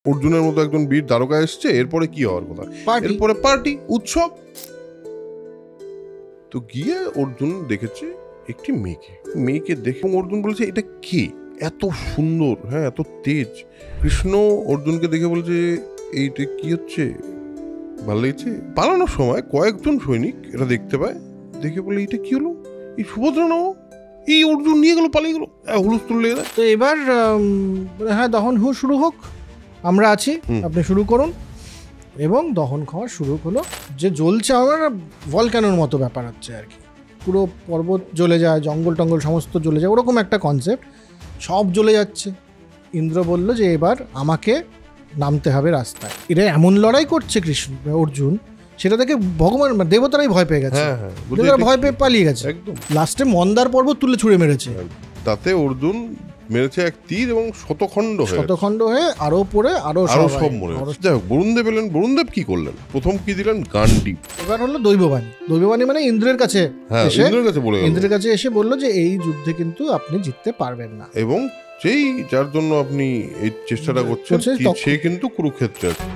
অর্জুনের মতো একজন বীর দ্বারকা এসছে, এরপরে কি হওয়ার কথা? এরপরে পার্টি, উৎসব। তো গিয়ে অর্জুন দেখেছে একটি মেয়েকে দেখে অর্জুন বলেছে এটা কে, এত সুন্দর, হ্যাঁ এত তেজ। কৃষ্ণ অর্জুনকে দেখে বলছে এইটা কি হচ্ছে, ভালো লেগেছে। পালানোর সময় কয়েকজন সৈনিক এটা দেখতে পায়, দেখে বলে এটা কি হলো, এই সুভদ্রা নাও, এই অর্জুন নিয়ে গেল, পালিয়ে গেল, হুলস্থুল লেগে যায়। তো এবার হ্যাঁ দহন শুরু হোক, আমরা আছি, আপনি শুরু করুন। এবং দহন খাওয়া শুরু হলো, যে জ্বলছে আমার ভলক্যানোর মতো ব্যাপার হচ্ছে আর কি, পুরো পর্বত জ্বলে যায়, জঙ্গল টঙ্গল সমস্ত জ্বলে যায়, ওরকম একটা কনসেপ্ট, সব জ্বলে যাচ্ছে। ইন্দ্র বলল যে এবার আমাকে নামতে হবে রাস্তায়। এটা এমন লড়াই করছে কৃষ্ণ অর্জুন, সেটা দেখে ভগবান দেবতারাই ভয় পেয়ে গেছে, ভয় পেয়ে পালিয়ে গেছে। লাস্টে মন্দার পর্বত তুলে ছুঁড়ে মেরেছে, তাতে অর্জুন মেরেছে এক তীর এবং শতখণ্ড হয়ে আরো পড়ে আরো সব মরে। যাই হোক, বরুণদেব এলেন। বরুণদেব কি করলেন? প্রথম কি দিলেন? গান্ডীব। এবার হলো দৈববাণী মানে ইন্দ্রের কাছে এসে বললো যে এই যুদ্ধে কিন্তু আপনি জিততে পারবেন না, এবং সেই যার জন্য আপনি এই চেষ্টাটা করছেন সে কিন্তু কুরুক্ষেত্রে আছে।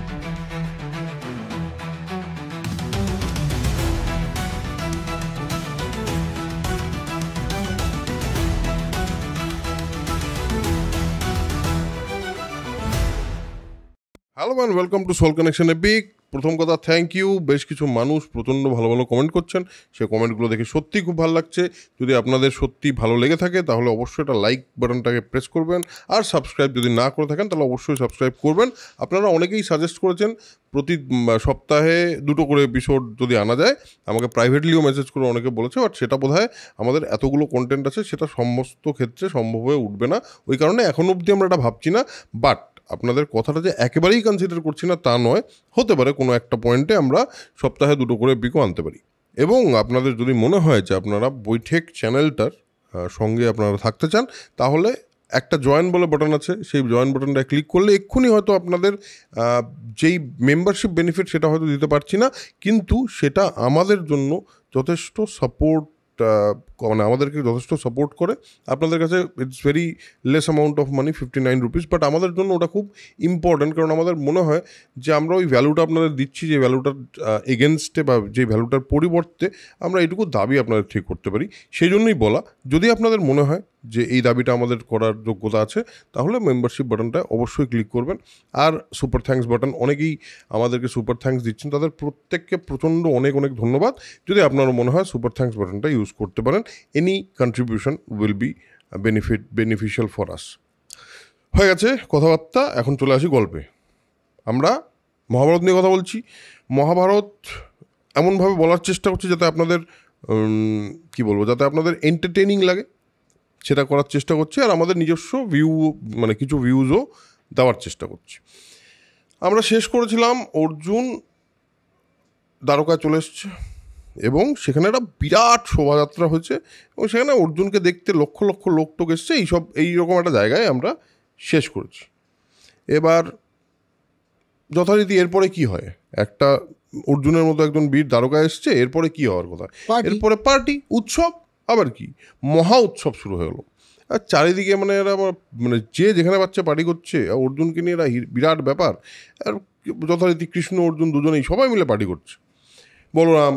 Hello man, welcome to soul connection epic. প্রথম কথা, থ্যাংক ইউ। বেশ কিছু মানুষ প্রচণ্ড ভালো ভালো কমেন্ট করছেন, সেই কমেন্টগুলো দেখে সত্যি খুব ভালো লাগছে। যদি আপনাদের সত্যি ভালো লেগে থাকে তাহলে অবশ্যই এটা লাইক বাটনটাকে প্রেস করবেন, আর সাবস্ক্রাইব যদি না করে থাকেন তাহলে অবশ্যই সাবস্ক্রাইব করবেন। আপনারা অনেকেই সাজেস্ট করেছেন প্রতি সপ্তাহে 2টো করে এপিসোড যদি আনা যায়, আমাকে প্রাইভেটলিও মেসেজ করে অনেকে বলেছে, বাট সেটা বোধহয় আমাদের এতগুলো কন্টেন্ট আছে সেটা সমস্ত ক্ষেত্রে সম্ভব হয়ে উঠবে না, ওই কারণে এখন অবধি আমরা এটা ভাবছি না। বাট আপনাদের কথাটা যে একেবারেই কনসিডার করছি না তা নয়, হতে পারে কোনো একটা পয়েন্টে আমরা সপ্তাহে 2টো করে এপিকও আনতে পারি। এবং আপনাদের যদি মনে হয় যে আপনারা বৈঠক চ্যানেলটার সঙ্গে আপনারা থাকতে চান, তাহলে একটা জয়েন বলে বাটন আছে, সেই জয়েন বাটনটা ক্লিক করলে এক্ষুনি হয়তো আপনাদের যেই মেম্বারশিপ বেনিফিট সেটা হয়তো দিতে পারছি না, কিন্তু সেটা আমাদের জন্য যথেষ্ট সাপোর্ট, মানে আমাদেরকে যথেষ্ট সাপোর্ট করে। আপনাদের কাছে it's very less amount of money, 59 rupees, but আমাদের জন্য ওটা খুব ইম্পর্ট্যান্ট, কারণ আমাদের মনে হয় যে আমরা ওই ভ্যালুটা আপনাদের দিচ্ছি, যে ভ্যালুটার এগেনস্টে বা যে ভ্যালুটার পরিবর্তে আমরা এইটুকু দাবি আপনাদের ঠিক করতে পারি। সেই জন্যই বলা, যদি আপনাদের মনে হয় যে এই দাবিটা আমাদের করার যোগ্যতা আছে, তাহলে মেম্বারশিপ বাটনটা অবশ্যই ক্লিক করবেন। আর সুপার থ্যাঙ্কস বাটন, অনেকেই আমাদেরকে সুপার থ্যাঙ্কস দিচ্ছেন, তাদের প্রত্যেককে প্রচণ্ড অনেক অনেক ধন্যবাদ। যদি আপনারও মনে হয় সুপার থ্যাঙ্কস বাটনটা ইউজ করতে পারেন, any contribution will be beneficial for us. হয়ে গেছে কথাবার্তা, এখন চলে আসি গল্পে। আমরা মহাভারত নিয়ে কথা বলছি। মহাভারত এমনভাবে বলার চেষ্টা করছি যাতে আপনাদের যাতে আপনাদের এন্টারটেইনিং লাগে, সেটা করার চেষ্টা করছি। আর আমাদের নিজস্ব মানে কিছু ভিউজও দেওয়ার চেষ্টা করছি। আমরা শেষ করেছিলাম অর্জুন দ্বারকায় চলে এসছে, এবং সেখানে একটা বিরাট শোভাযাত্রা হয়েছে, এবং সেখানে অর্জুনকে দেখতে লক্ষ লক্ষ লোক টোক এসছে। এইরকম একটা জায়গায় আমরা শেষ করেছি। এবার যথারীতি এরপরে কি হয়, একটা অর্জুনের মতো একজন বীর দ্বারকায় এসছে, এরপরে কি হওয়ার কথা? এরপরে পার্টি, উৎসব, আবার কি মহা উৎসব শুরু হয়ে গেলো। আর চারিদিকে মানে এরা মানে যে যেখানে বাচ্চা পার্টি করছে, অর্জুনকে নিয়ে এরা বিরাট ব্যাপার। আর যথারীতি কৃষ্ণ অর্জুন দুজনেই সবাই মিলে পার্টি করছে, বলরাম,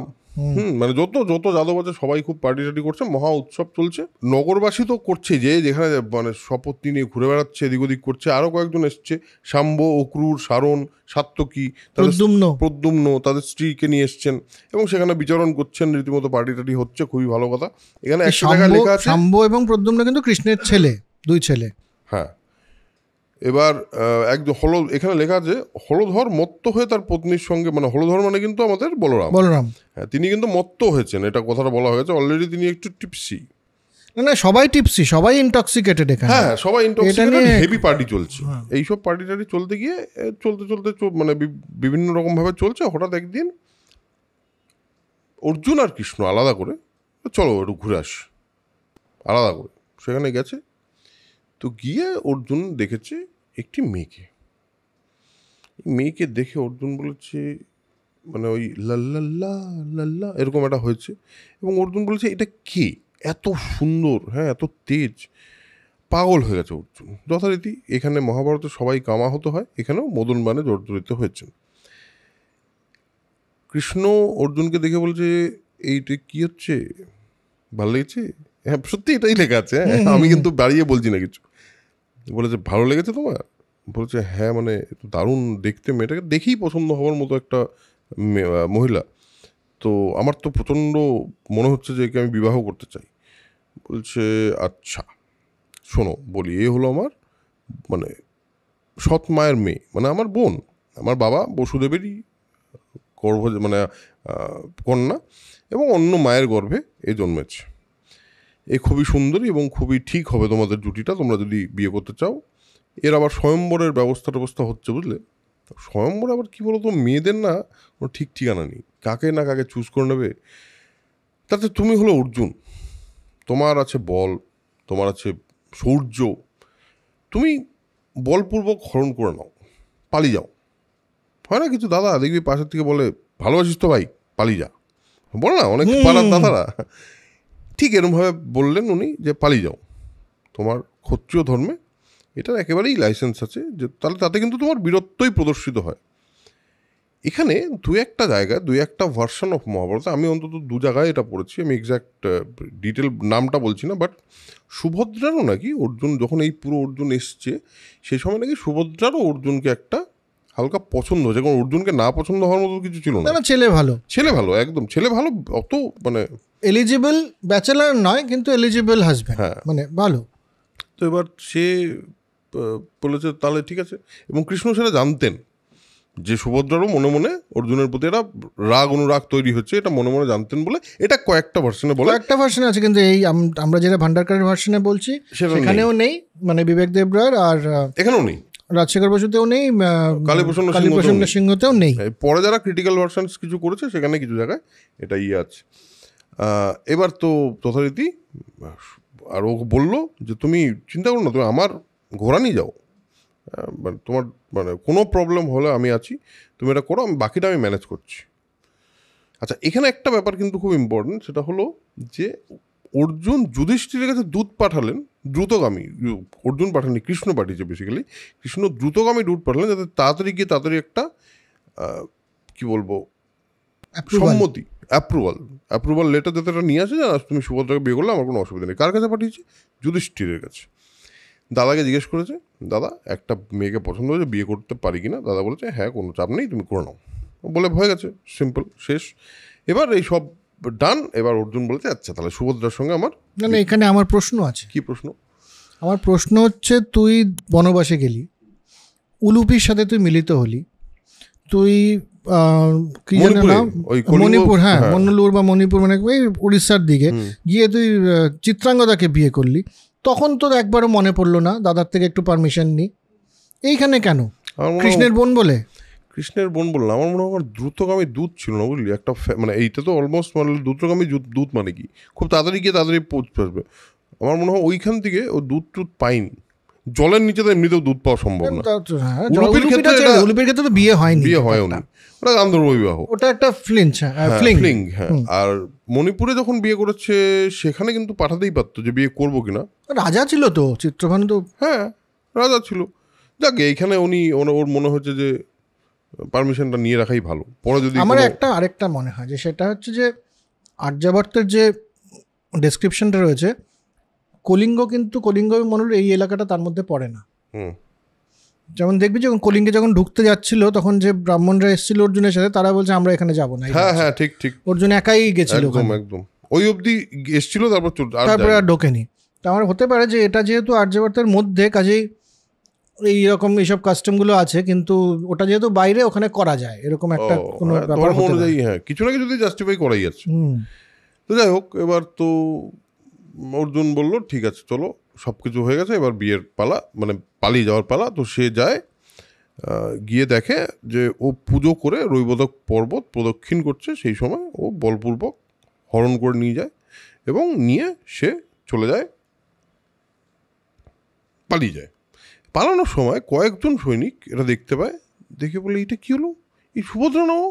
মানে যত যাদব আছে সবাই খুব পার্টি টার্টি করছে, মহা উৎসব চলছে। নগরবাসী তো করছে, যে যেখানে মানে শপথ নিয়ে ঘুরে বেড়াচ্ছে, এদিক ওদিক করছে। আরও কয়েকজন এসছে, শাম্ব, অক্রূর, সারণ, সাত্যকী, প্রদ্যুম্ন তাদের স্ত্রীকে নিয়ে এসছেন, এবং সেখানে বিচরণ করছেন, রীতিমতো পার্টি টার্টি হচ্ছে, খুবই ভালো কথা। এখানে একটা জায়গায় লেখা আছে, শাম্ব এবং প্রদ্যুম্ন কিন্তু কৃষ্ণের ছেলে, 2 ছেলে। হ্যাঁ, এবার একদম এখানে লেখা আছে হলধর মত্ত হয়ে তার পত্নীর সঙ্গে, মানে হলধর মানে কিন্তু আমাদের বলরাম, হ্যাঁ, তিনি কিন্তু মত্ত হয়েছেন, এটা কথাটা বলা হয়েছে। অলরেডি তিনি একটু টিপসি, না সবাই টিপসি, সবাই ইনটক্সিকেটেড এখানে। হ্যাঁ, সবাই ইনটক্সিকেটেড, হেভি পার্টি চলছে। এইসব পার্টি টার্টি চলতে গিয়ে চলতে মানে বিভিন্ন রকম ভাবে চলছে। হঠাৎ একদিন অর্জুন আর কৃষ্ণ আলাদা করে, চলো একটু ঘুরে আসি, আলাদা করে সেখানে গেছে। তো গিয়ে অর্জুন দেখেছে একটি মেয়েকে দেখে অর্জুন বলেছে, মানে ওই লাল্লা লাল্লা এরকম একটা হয়েছে, এবং অর্জুন বলেছে এটা কে, এত সুন্দর, হ্যাঁ এত তেজ। পাগল হয়ে গেছে অর্জুন। যথারীতি এখানে মহাভারতে সবাই কামাহত হয়, এখানেও মদন বানে জর্জরিত হয়েছেন। কৃষ্ণ অর্জুনকে দেখে বলছে, এইটা কি হচ্ছে, ভালো লেগেছে? হ্যাঁ সত্যি এটাই লেখা আছে, হ্যাঁ আমি কিন্তু বাড়িয়ে বলছি না কিছু। বলেছে ভালো লেগেছে তোমার? বলছে হ্যাঁ, মানে দারুণ দেখতে, মেয়েটাকে দেখেই পছন্দ হওয়ার মতো একটা মহিলা, তো আমার তো প্রচণ্ড মনে হচ্ছে যে একে আমি বিবাহ করতে চাই। বলছে আচ্ছা শোনো বলি, এ হলো আমার মানে সৎ মায়ের মেয়ে, মানে আমার বোন, আমার বাবা বসুদেবেরই গর্ভ মানে কন্যা, এবং অন্য মায়ের গর্ভে এ জন্মেছে। এ খুবই সুন্দরী এবং খুবই ঠিক হবে তোমাদের জুটিটা, তোমরা যদি বিয়ে করতে চাও। এর আবার স্বয়ম্বরের ব্যবস্থা হচ্ছে, বুঝলে? স্বয়ম্বর আবার কী বলো তো, মেয়েদের না কোনো ঠিক ঠিকানা নেই, কাকে না কাকে চুজ করে নেবে। তাতে তুমি হলো অর্জুন, তোমার আছে বল, তোমার আছে শৌর্য, তুমি বলপূর্বক হরণ করে নাও, পালিয়ে যাও। হয় না কিছু দাদা দেখবি পাশের থেকে বলে, ভালোবাসিস তো ভাই, পালিয়ে যা, বল না অনেক পাড়ার দাদারা, ঠিক এরমভাবে বললেন উনি যে পালিয়ে যাও, তোমার ক্ষত্রিয় ধর্মে এটার একেবারেই লাইসেন্স আছে, যে তাহলে তাতে কিন্তু তোমার বীরত্বই প্রদর্শিত হয়। এখানে দু একটা জায়গায় দু একটা ভার্সন অফ মহাভারত, আমি অন্তত 2 জায়গায় এটা পড়েছি, আমি এক্স্যাক্ট ডিটেল নামটা বলছি না, বাট সুভদ্রারও নাকি অর্জুন যখন এই পুরো অর্জুন এসছে সেই সময় নাকি সুভদ্রারও অর্জুনকে একটা হালকা পছন্দ হয়েছে, কারণ অর্জুনকে না পছন্দ হওয়ার মতো কিছু ছিল না। ছেলে ভালো, ছেলে ভালো, একদম ছেলে ভালো, অত মানে এলিজিবল ব্যাচেলার নয় কিন্তু এলিজিবল হাজব্যান্ড, হ্যাঁ মানে ভালো। তো এবার সে বলেছে তাহলে ঠিক আছে, এবং কৃষ্ণ সেটা জানতেন যে সুভদ্রারও মনে মনে অর্জুনের প্রতি একটা রাগ অনুরাগ তৈরি হচ্ছে, এটা মনে মনে জানতেন বলে এটা কয়েকটা ভার্সনে বলে, একটা ভার্সন আছে, কিন্তু এই আমরা যেটা ভান্ডারকারের ভার্সনে বলছি সেখানেও নেই, মানে বিবেক দেব রায়ের আর এখানেও নেই, রাজশেখর বসুতেও নেই, কালীপ্রসন্ন সিংহতেও নেই। পরে যারা ক্রিটিক্যাল ভার্সন কিছু করেছে সেখানে কিছু জায়গায় এটা আছে। এবার তো যথারীতি আর ও বললো যে তুমি চিন্তা করো না, তুমি আমার ঘোড়া নিয়ে যাও, মানে তোমার মানে কোনো প্রবলেম হলে আমি আছি, তুমি এটা করো, আমি বাকিটা আমি ম্যানেজ করছি। আচ্ছা এখানে একটা ব্যাপার কিন্তু খুব ইম্পর্টেন্ট, সেটা হলো যে অর্জুন যুধিষ্ঠিরের কাছে দূত পাঠালেন দ্রুতগামী, অর্জুন পাঠাননি কৃষ্ণ পাঠিয়েছে বেসিক্যালি, কৃষ্ণ দ্রুতগামী দূত পাঠালেন যাতে তাড়াতাড়ি গিয়ে তাড়াতাড়ি একটা কি বলবো সম্মতি, অ্যাপ্রুভাল লেটার যাতে এটা নিয়ে আসে, জানা তুমি সুভদ্রাকে বিয়ে করলে আমার কোনো অসুবিধা নেই। কার কাছে পাঠিয়েছে? যুধিষ্ঠিরের কাছে। দাদাকে জিজ্ঞেস করেছে, দাদা একটা মেয়েকে পছন্দ হয়েছে, বিয়ে করতে পারি কিনা? দাদা বলেছে হ্যাঁ কোনো চাপ নেই, তুমি করে নাও, বলে হয়ে গেছে, সিম্পল, শেষ। এবার এই সব ডান। এবার অর্জুন বলেছে আচ্ছা তাহলে সুভদ্রার সঙ্গে আমার না, এখানে আমার প্রশ্ন আছে। কি প্রশ্ন? আমার প্রশ্ন হচ্ছে, তুই বনবাসে গেলি, উলুপির সাথে তুই মিলিত হলি, তুই কি জানি নাম, মণিপুর, হ্যাঁ মন্নলুর বা মণিপুর, মানে ওই উড়িষ্যার দিকে গিয়ে তুই চিত্রাঙ্গদাকে বিয়ে করলি, তখন তোর একবারও মনে পড়লো না দাদার থেকে একটু পারমিশন নি? এইখানে কেন? কৃষ্ণের বোন বলে? কৃষ্ণের বোন বললাম, আমার মনে হয় দ্রুতগামী দূত ছিল না, বুঝলি? একটা মানে এইটা তো অলমোস্ট মানে দ্রুতগামী দূত মানে কি খুব তাড়াতাড়ি গিয়ে তাড়াতাড়ি পৌঁছে আসবে। আমার মনে হয় ওইখান থেকে ও দুধ টুধ পাইনি, জলের নিচে তো এমনিতেও দুধ পাওয়া সম্ভব না। উলুপির ক্ষেত্রে তো বিয়ে হয়নি, বিয়ে হয়ও না, ওটা গান্ধর্ব বিবাহ, ওটা একটা ফ্লিং। হ্যাঁ, আর মণিপুরে যখন বিয়ে করেছে সেখানে কিন্তু পাঠাতেই পারতো যে বিয়ে করবো কিনা, রাজা ছিল তো চিত্রভানু, তো হ্যাঁ রাজা ছিল। যাক এইখানে উনি ওর মনে হচ্ছে যে পারমিশনটা নিয়ে রাখাই ভালো, পরে যদি আমার আরেকটা মনে হয় যে সেটা হচ্ছে যে আর্যাবর্তের যে ডেসক্রিপশনটা রয়েছে, কলিঙ্গ কিন্তু কলিঙ্গ মনে এই এলাকাটা তার মধ্যে পড়ে না। যেমন দেখবি যখন কলিঙ্গে যখন ঢুকতে যাচ্ছিল তখন যে ব্রাহ্মণরা এসেছিল অর্জুনের সাথে, তারা বলছে আমরা এখানে যাবো না। হ্যাঁ হ্যাঁ ঠিক ঠিক, অর্জুন একাই গেছিল, একদম ওই অবধি এসেছিল, তারপর আর ঢোকেনি। তা আমার হতে পারে যে এটা যেহেতু আর্যাবর্তের মধ্যে, কাজেই এইরকম এইসব কাস্টমগুলো আছে, কিন্তু ওটা যেহেতু বাইরে ওখানে করা যায় এরকম একটা কোনো ব্যাপার হতে পারে। হ্যাঁ কিছু না কিছু জাস্টিফাই করাই যাচ্ছে। তো যাই হোক, এবার তো অর্জুন বললো ঠিক আছে চলো, সব কিছু হয়ে গেছে, এবার বিয়ের পালা, মানে পালিয়ে যাওয়ার পালা। তো সে যায়, গিয়ে দেখে যে ও পুজো করে রৈবতক পর্বত প্রদক্ষিণ করছে, সেই সময় ও বলপূর্বক হরণ করে নিয়ে যায় এবং নিয়ে সে চলে যায়, পালিয়ে যায়। পালানোর সময় কয়েকজন সৈনিক এটা দেখতে পায়, দেখে বলে এটা কী হলো, এই সুভদ্রা নাও,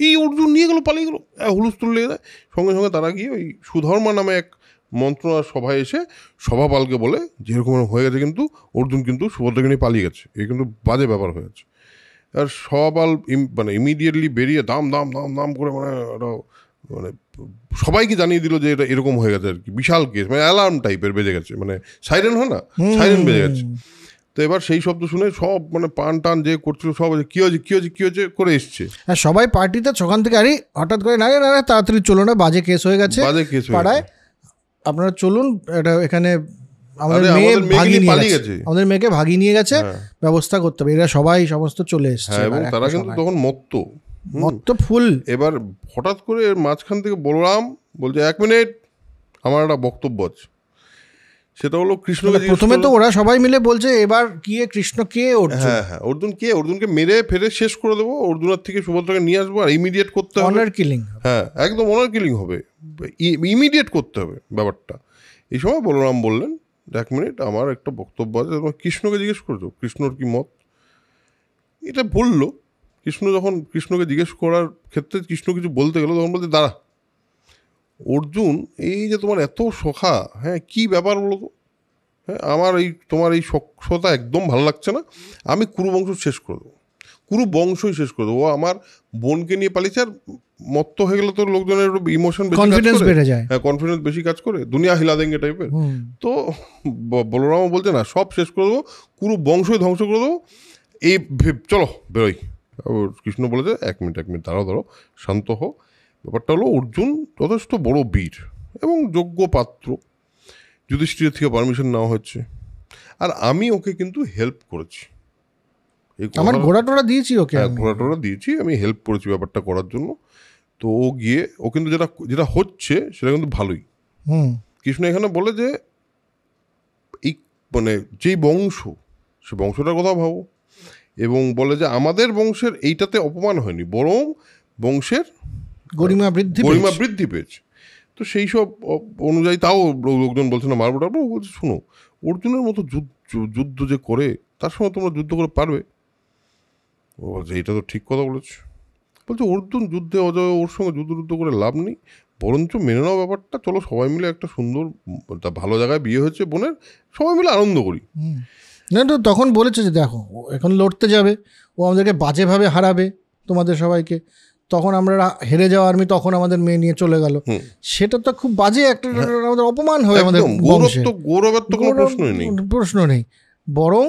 এই অর্জুন নিয়ে গেলো, পালিয়ে গেলো, হুলুস্থুল লেগে যায়। সঙ্গে সঙ্গে তারা গিয়ে ওই সুধর্মা নামে এক মন্ত্রণার সভায় এসে সভাপালকে বলে যেরকম হয়ে গেছে কিন্তু অর্জুন কিন্তু সুভদ্রাকে নিয়ে পালিয়ে গেছে, এই কিন্তু বাজে ব্যাপার হয়েছে। আর সভাপাল মানে ইমিডিয়েটলি বেরিয়ে দাম দাম দাম দাম করে মানে মানে সবাইকে জানিয়ে দিল যে এটা এরকম হয়ে গেছে আর কি, বিশাল কেস, মানে অ্যালার্ম টাইপের বেজে গেছে, মানে সাইরেন হয় না, সাইরেন বেজে গেছে। তো এবার সেই শব্দ শুনে সব মানে পান টান যে করছিল সব কী হয়েছে কী হয়েছে কী হয়েছে করে এসছে। হ্যাঁ, সবাই পার্টিতে সকাল থেকে আরে হঠাৎ করে না না তাড়াতাড়ি চলো না, বাজে কেস হয়ে গেছে বাজে কেস পাড়ায়, আপনারা চলুন, এটা এখানে আমাদের মেয়ে ভাগিয়ে নিয়ে গেছে, আমাদের মেয়েকে ভাগিয়ে নিয়ে গেছে, ব্যবস্থা করতে হবে। এরা সবাই সমস্ত চলে এসছে, এবং তারা কিন্তু তখন মত্ত ফুল। এবার হঠাৎ করে মাঝখান থেকে বলরাম বলছে 1 মিনিট, আমার একটা বক্তব্য আছে। সেটা হলো কৃষ্ণকে প্রথমে তো ওরা সবাই মিলে বলছে এবার গিয়ে কৃষ্ণ কে অর্জুন, হ্যাঁ অর্জুন কে, অর্জুনকে মেরে ফেরে শেষ করে দেবো, অর্জুনের থেকে সুভদ্রাকে নিয়ে আসবো আর ইমিডিয়েট করতে হবে, অনার কিলিং, হ্যাঁ একদম অনার কিলিং হবে, ইমিডিয়েট করতে হবে ব্যাপারটা। এই সময় বলরাম বললেন 1 মিনিট, আমার একটা বক্তব্য আছে, তোমার কৃষ্ণকে জিজ্ঞেস করছো কৃষ্ণর কি মত। এটা বললো কৃষ্ণ, যখন কৃষ্ণকে জিজ্ঞেস করার ক্ষেত্রে কৃষ্ণ কিছু বলতে গেল তখন বলতে দাঁড়া অর্জুন, এই যে তোমার এত সখা, হ্যাঁ কী ব্যাপার বলো তো, হ্যাঁ আমার এই তোমার এই সক্ষতা একদম ভালো লাগছে না, আমি কুরুবংশ শেষ করে দেবো, কুরু বংশই শেষ করে দেবো। ও আমার বোনকে নিয়ে পালিয়েছে, আর মত্ত হয়ে গেলে তো লোকজনের ইমোশন কনফিডেন্স বেড়ে যায়, হ্যাঁ কনফিডেন্স বেশি কাজ করে, দুনিয়া হিলা দেঙ্গে টাইপের। তো বলরামও বলছে না, সব শেষ করে দেবো, কুরু বংশই ধ্বংস করে দেবো, এই চলো বেরোই। কৃষ্ণ বলেছে 1 মিনিট দাঁড়াও শান্ত হো। ব্যাপারটা হলো অর্জুন যথেষ্ট বড় বীর এবং যোগ্য পাত্র, যুধিষ্ঠিরের থেকে পারমিশন নেওয়া হচ্ছে, আর আমি ওকে কিন্তু হেল্প করেছি, আমার ঘোড়া টোড়া দিয়েছি ওকে, ঘোড়া টোড়া দিয়েছি, আমি হেল্প করেছি ব্যাপারটা করার জন্য। তো ও গিয়ে ও কিন্তু যেটা হচ্ছে সেটা কিন্তু ভালোই। কৃষ্ণ এখানে বলে যে এই মানে যেই বংশ, সে বংশটার কথা ভাবো, এবং বলে যে আমাদের বংশের এইটাতে অপমান হয়নি, বরং বংশের গরিমা বৃদ্ধি পেয়েছে। তো সেই সব অনুযায়ী তাও লোকজন বলছে না মারবো টারবো, বলছে শুনো অর্জুনের মতো যুদ্ধ যে করে তার সঙ্গে তোমরা যুদ্ধ করে পারবে। ও বলছে এইটা তো ঠিক কথা বলেছে। বলছে অর্জুন যুদ্ধে অজয়, ওর সঙ্গে যুদ্ধ করে লাভ নেই, বরঞ্চ মেনে নাও ব্যাপারটা, চলো সবাই মিলে একটা সুন্দর ভালো জায়গায় বিয়ে হয়েছে বোনের, সবাই মিলে আনন্দ করি। না তো তখন বলেছে যে দেখো এখন লড়তে যাবে, ও আমাদেরকে বাজেভাবে হারাবে তোমাদের সবাইকে, তখন আমরা হেরে যাওয়া আর্মি তখন আমাদের মেয়ে নিয়ে চলে গেল, সেটা তো খুব বাজে একটা আমাদের অপমান হয়, আমাদের গৌরবের তো কোনো প্রশ্ন নেই, বরং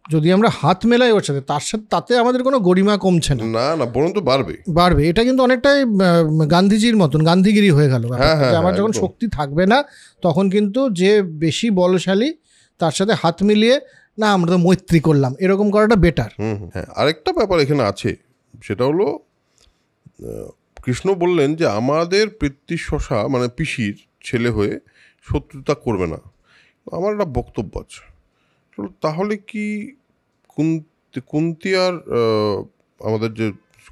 যদি আমরা হাত মেলাই ওর সাথে তাতে আমাদের কোনো গরিমা কমছে না, বরং তো বাড়বে। এটা কিন্তু অনেকটাই গান্ধীজির মতন গান্ধীগিরি হয়ে গেল। আমার যখন শক্তি থাকবে না তখন কিন্তু যে বেশি বলশালী তার সাথে হাত মিলিয়ে না আমরা তো মৈত্রী করলাম, এরকম করাটা বেটার। হ্যাঁ, আরেকটা ব্যাপার এখানে আছে, সেটা হলো কৃষ্ণ বললেন যে আমাদের পিতৃশশা মানে পিসির ছেলে হয়ে শত্রুতা করবে না। আমার একটা বক্তব্য আছে, তাহলে কি কুন্তি আর আমাদের যে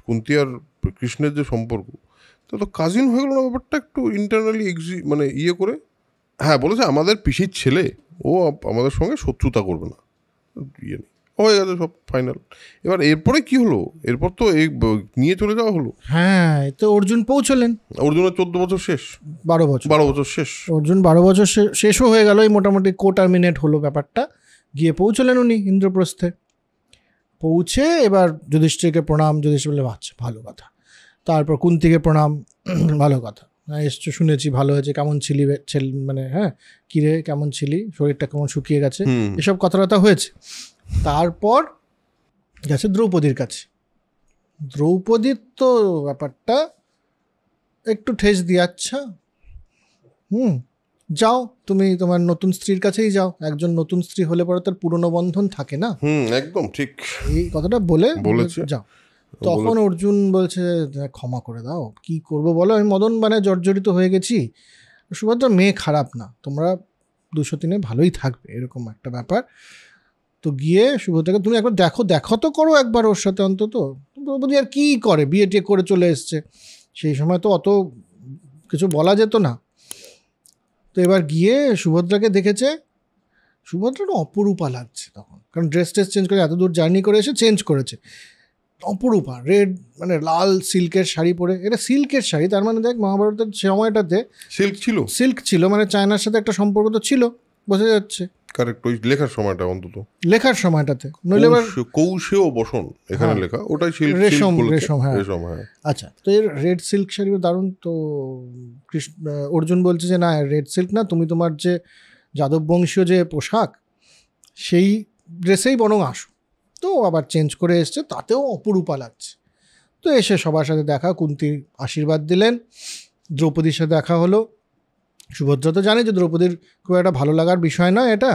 কুন্তি আর কৃষ্ণের যে সম্পর্ক, তা তো কাজিন হয়ে গেল না? ব্যাপারটা একটু ইন্টারনালি মানে ইয়ে করে, হ্যাঁ বলেছে আমাদের পিসির ছেলে, ও আমাদের সঙ্গে শত্রুতা করবে না, ইয়ে নেই, হয়ে গেছে সব ফাইনাল। এবার এরপরে কি হলো? এরপর তো এই নিয়ে চলে যাওয়া হলো। হ্যাঁ, তো অর্জুন পৌঁছলেন, অর্জুনের 14 বছর শেষ, 12 বছর শেষ, অর্জুন 12 বছর শেষও হয়ে গেল, এই মোটামুটি টার্মিনেট হলো ব্যাপারটা। গিয়ে পৌঁছলেন উনি ইন্দ্রপ্রস্থে, পৌঁছে এবার যুধিষ্ঠিরকে প্রণাম, যুধিষ্ঠির বলে আচ্ছা ভালো কথা, তারপর কুন্তিকে প্রণাম, ভালো কথা, এসছো শুনেছি ভালো হয়েছে, কেমন ছিলি মানে হ্যাঁ কিরে কেমন ছিলি, শরীরটা কেমন শুকিয়ে গেছে, এসব কথাবার্তা হয়েছে। তারপর গেছে দ্রৌপদীর কাছে। দ্রৌপদীর তো ব্যাপারটা একটু ঠেস দিয়ে, আচ্ছা যাও তুমি তোমার নতুন স্ত্রীর কাছেই যাও, একজন নতুন স্ত্রী হলে পরে তার পুরনো বন্ধন থাকে না, একদম ঠিক এই কথাটা বলেছে যাও। তখন অর্জুন বলছে ক্ষমা করে দাও, কি করবো বলো, আমি মদন মানে জর্জরিত হয়ে গেছি, সুভদ্রা মেয়ে খারাপ না, তোমরা 203 ভালোই থাকবে, এরকম একটা ব্যাপার। তো গিয়ে সুভদ্রাকে তুমি একবার দেখো তো করো একবার ওর সাথে অন্তত, দ্রৌপদী আর কি করে, বিয়ে টিয়ে করে চলে এসছে, সেই সময় তো অত কিছু বলা যেত না। তো এবার গিয়ে সুভদ্রাকে দেখেছে, সুভদ্রাটা অপরূপা লাগছে তখন, কারণ ড্রেস চেঞ্জ করে এত দূর জার্নি করে এসে চেঞ্জ করেছে, অপরূপা রেড, মানে লাল সিল্কের শাড়ি পরে, এটা সিল্কের শাড়ি, তার মানে দেখ মহাভারতের সময়টাতে সিল্ক ছিল, মানে চায়নার সাথে একটা সম্পর্ক তো ছিল, বোঝা যাচ্ছে। কারেক্ট, ওই লেখার সময়টা অন্তত, লেখার সময়টাতে, নইলে এবার কৌশেয় বসন এখানে লেখা, ওটাই সিল্ক, রেশম, হ্যাঁ। হ্যাঁ। আচ্ছা, তো এর রেড সিল্ক শাড়ি দারুণ। তো অর্জুন বলছে যে না, রেড সিল্ক না, তুমি তোমার যে যাদব বংশীয় যে পোশাক সেই ড্রেসেই বরং আসো। তো আবার চেঞ্জ করে এসছে, তাতেও অপরূপা লাগছে। তো এসে সবার সাথে দেখা, কুন্তির আশীর্বাদ দিলেন, দ্রৌপদীর সাথে দেখা হলো। সুভদ্রা তো জানে যে দ্রৌপদীর খুব একটা ভালো লাগার বিষয় নয় এটা,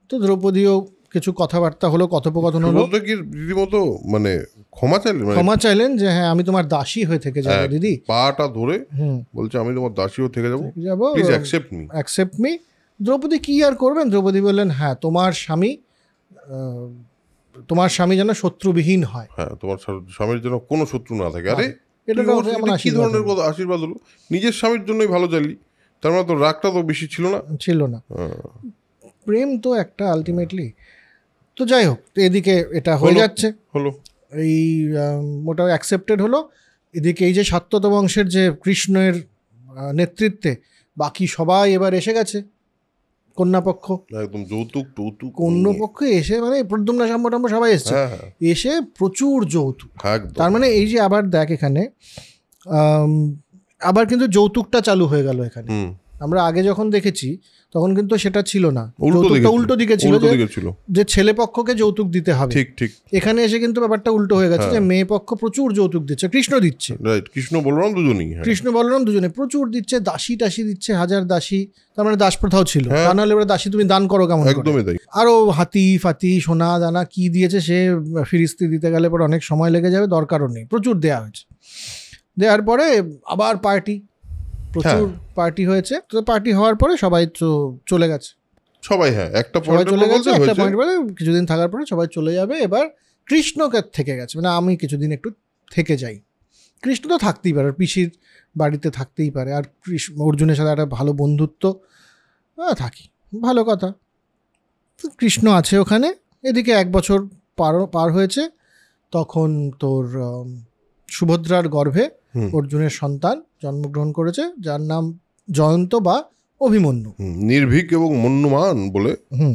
তো দ্রৌপদীও কিছু কথাবার্তা হলো, কথোপকথন হলো। রীতিমতো মানে ক্ষমা চাইলেন যে হ্যাঁ আমি তোমার দাসী হয়ে থেকে যাবো দিদি, পাটা ধরে বলছে আমি তোমার দাসী হয়ে থেকে যাবো, প্লিজ অ্যাকসেপ্ট মি। দ্রৌপদী কি আর করবেন, দ্রৌপদী বললেন হ্যাঁ তোমার স্বামী যেন শত্রুবিহীন হয়, হ্যাঁ তোমার স্বামীর যেন কোনো শত্রু না থাকে। আরে এটা কি ধরনের কথা, আশীর্বাদ হলো, নিজের স্বামীর জন্যই ভালো চাইলি, তার মানে তো রাগটা তো বেশি ছিল না। প্রেম তো একটা আলটিমেটলি। তো যাই হোক, এদিকে এটা হয়ে যাচ্ছে, হলো এই মোটা অ্যাকসেপ্টেড হলো। এদিকে এই যে সাত্যত বংশের যে কৃষ্ণের নেতৃত্বে বাকি সবাই এবার এসে গেছে, কন্যাপক্ষ একদম যৌতুক কন্যাপক্ষ এসে, মানে প্রদ্যুম্ন সাম্য সবাই এসছে, এসে প্রচুর যৌতুক। তার মানে এই যে আবার দেখ এখানে আবার কিন্তু যৌতুকটা চালু হয়ে গেল এখানে। আমরা আগে যখন দেখেছি তখন কিন্তু সেটা ছিল না, যৌতুকটা উল্টো দিকে ছিল, যে ছেলে পক্ষকে যৌতুক দিতে হবে। ঠিক এখানে এসে কিন্তু ব্যাপারটা উল্টো হয়ে গেছে, যে মেয়ে পক্ষ প্রচুর যৌতুক দিচ্ছে, কৃষ্ণ দিচ্ছে, কৃষ্ণ বলরাম দুজনে প্রচুর দিচ্ছে, দাসী টাসি দিচ্ছে, হাজার দাসী, তার মানে দাস প্রথাও ছিল, তা নাহলে এবার দাসী তুমি দান করো কেমন? আরো হাতি ফাতি সোনা দানা কি দিয়েছে, সে ফিরিস্তি দিতে গেলে পরে অনেক সময় লেগে যাবে, দরকারও নেই, প্রচুর দেয়া হয়েছে। দেওয়ার পরে আবার প্রচুর পার্টি হয়েছে। তো পার্টি হওয়ার পরে সবাই চলে গেছে, সবাই চলে গেছে, একটা পয়েন্ট পরে কিছুদিন থাকার পরে সবাই চলে যাবে। এবার কৃষ্ণকে থেকে গেছে, মানে আমি কিছুদিন একটু থেকে যাই। কৃষ্ণ তো থাকতেই পারে, পিসির বাড়িতে থাকতেই পারে, আর অর্জুনের সাথে একটা ভালো বন্ধুত্ব, থাকি, ভালো কথা। কৃষ্ণ আছে ওখানে। এদিকে 1 বছর পার হয়েছে, তখন তোর সুভদ্রার গর্ভে অর্জুনের সন্তান জন্মগ্রহণ করেছে, যার নাম জয়ন্ত বা অভিমন্যু। নির্ভীক এবং মন্যুমান বলে,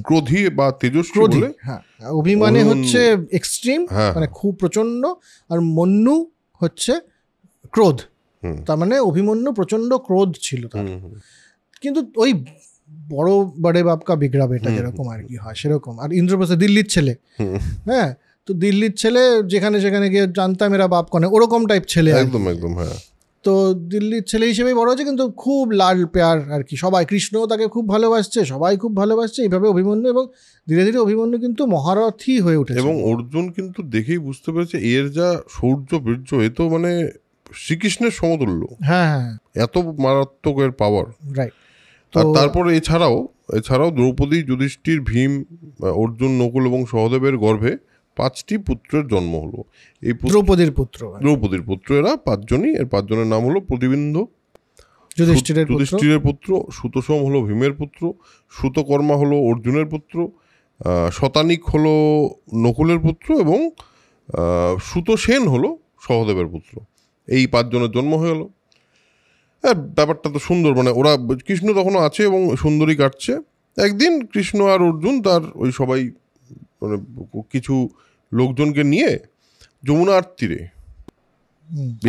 ক্রোধী বা তেজস্বী বলে। হ্যাঁ, অভিমানে হচ্ছে এক্সট্রিম, মানে খুব প্রচন্ড, আর মন্যু হচ্ছে ক্রোধ। তার মানে অভিমন্যু প্রচন্ড ক্রোধ ছিল তার। কিন্তু ওই বড় বড়ে বাপকা বিগড়া বেটা যেরকম আর কি হয় সেরকম। আর ইন্দ্রপ্রস্থ দিল্লির ছেলে, হ্যাঁ, তো দিল্লির ছেলে যেখানে সেখানে গিয়ে জানতাম এরা বাপ কনে, ওরকম টাইপ ছেলে, একদম একদম। হ্যাঁ, তো দিল্লির ছেলে হিসেবেই বড় হচ্ছে, কিন্তু খুব লাল প্যার আর কি, সবাই, কৃষ্ণও তাকে খুব ভালোবাসছে, সবাই খুব ভালোবাসছে, এইভাবে অভিমন্যু, এবং ধীরে ধীরে অভিমন্যু কিন্তু মহারথী হয়ে উঠেছে। এবং অর্জুন কিন্তু দেখেই বুঝতে পেরেছে এর যা শৌর্য বীর্য, এ তো মানে শ্রীকৃষ্ণের সমতুল্য। হ্যাঁ, এত মারাত্মক এর পাওয়ার। রাইট। আর তারপরে এছাড়াও দ্রৌপদী, যুধিষ্ঠির, ভীম, অর্জুন, নকুল এবং সহদেবের গর্ভে 5টি পুত্রের জন্ম হলো। এই দ্রৌপদীর পুত্র এরা 5 জনই। এর 5 জনের নাম হলো প্রতিবিম্ব যুধিষ্ঠিরের পুত্র, সুতোষম হলো ভীমের পুত্র, সুতকর্মা হলো অর্জুনের পুত্র, শতানিক হলো নকুলের পুত্র, এবং সুতসেন হলো সহদেবের পুত্র। এই 5 জনের জন্ম হয়ে গেল। ব্যাপারটা তো সুন্দর, মানে ওরা, কৃষ্ণ তখনও আছে এবং সুন্দরী কাটছে। একদিন কৃষ্ণ আর অর্জুন তার ওই সবাই মানে কিছু লোকজনকে নিয়ে যমুনার তীরে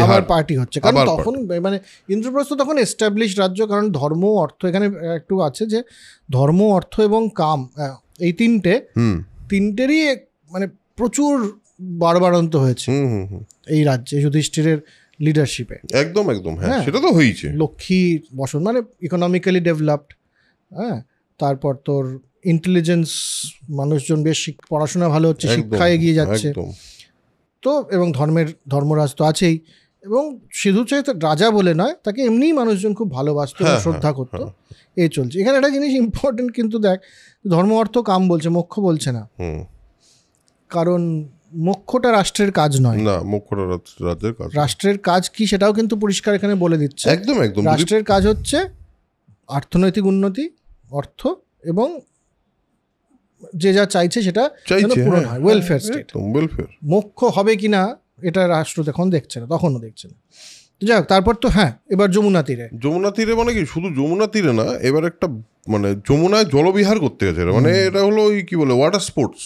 আবার পার্টি হচ্ছে, কারণ তখন মানে ইন্দ্রপ্রস্থ তখন এস্টাবলিশড রাজ্য, কারণ ধর্ম অর্থ এখানে একটু আছে, যে ধর্ম অর্থ এবং কাম, এই তিনটেরই মানে প্রচুর বাড়বাড়ন্ত হয়েছে এই রাজ্যে যুধিষ্ঠিরের লিডারশিপে। একদম একদম, হ্যাঁ, সেটা তো হয়েছে। লক্ষ্মী বসন, মানে ইকোনমিক্যালি ডেভেলপড, হ্যাঁ, তারপর তোর ইন্টেলিজেন্স, মানুষজন বেশ পড়াশোনা ভালো হচ্ছে, শিক্ষা এগিয়ে যাচ্ছে, তো এবং ধর্মরাজ তো আছেই, এবং শুধু রাজা বলে নয়, তাকে এমনিই মানুষজন খুব ভালোবাসত, শ্রদ্ধা করতো, এই চলছে। এখানে একটা জিনিস ইম্পর্টেন্ট, কিন্তু দেখ, ধর্ম অর্থ কাম বলছে, মোক্ষ বলছে না, কারণ মোক্ষটা রাষ্ট্রের কাজ নয়, না, মোক্ষটা রাজ্যের কাজ। রাষ্ট্রের কাজ কি সেটাও কিন্তু পরিষ্কার এখানে বলে দিচ্ছে। একদম একদম, রাষ্ট্রের কাজ হচ্ছে অর্থনৈতিক উন্নতি, অর্থ এবং যে যা চাইছে সেটা যেন পূরণ হয়, ওয়েলফেয়ার স্টেট। ওয়েলফেয়ার মোক্ষ হবে কিনা এটা রাষ্ট্র তখন দেখছে না, তখনও দেখছে না। যাই হোক, তারপর তো হ্যাঁ এবার যমুনা তীরে মানে কি শুধু যমুনা তীরে না, এবার একটা মানে যমুনায় জলবিহার করতে গেছে, মানে এটা হলো ওই কি বলে ওয়াটার স্পোর্টস।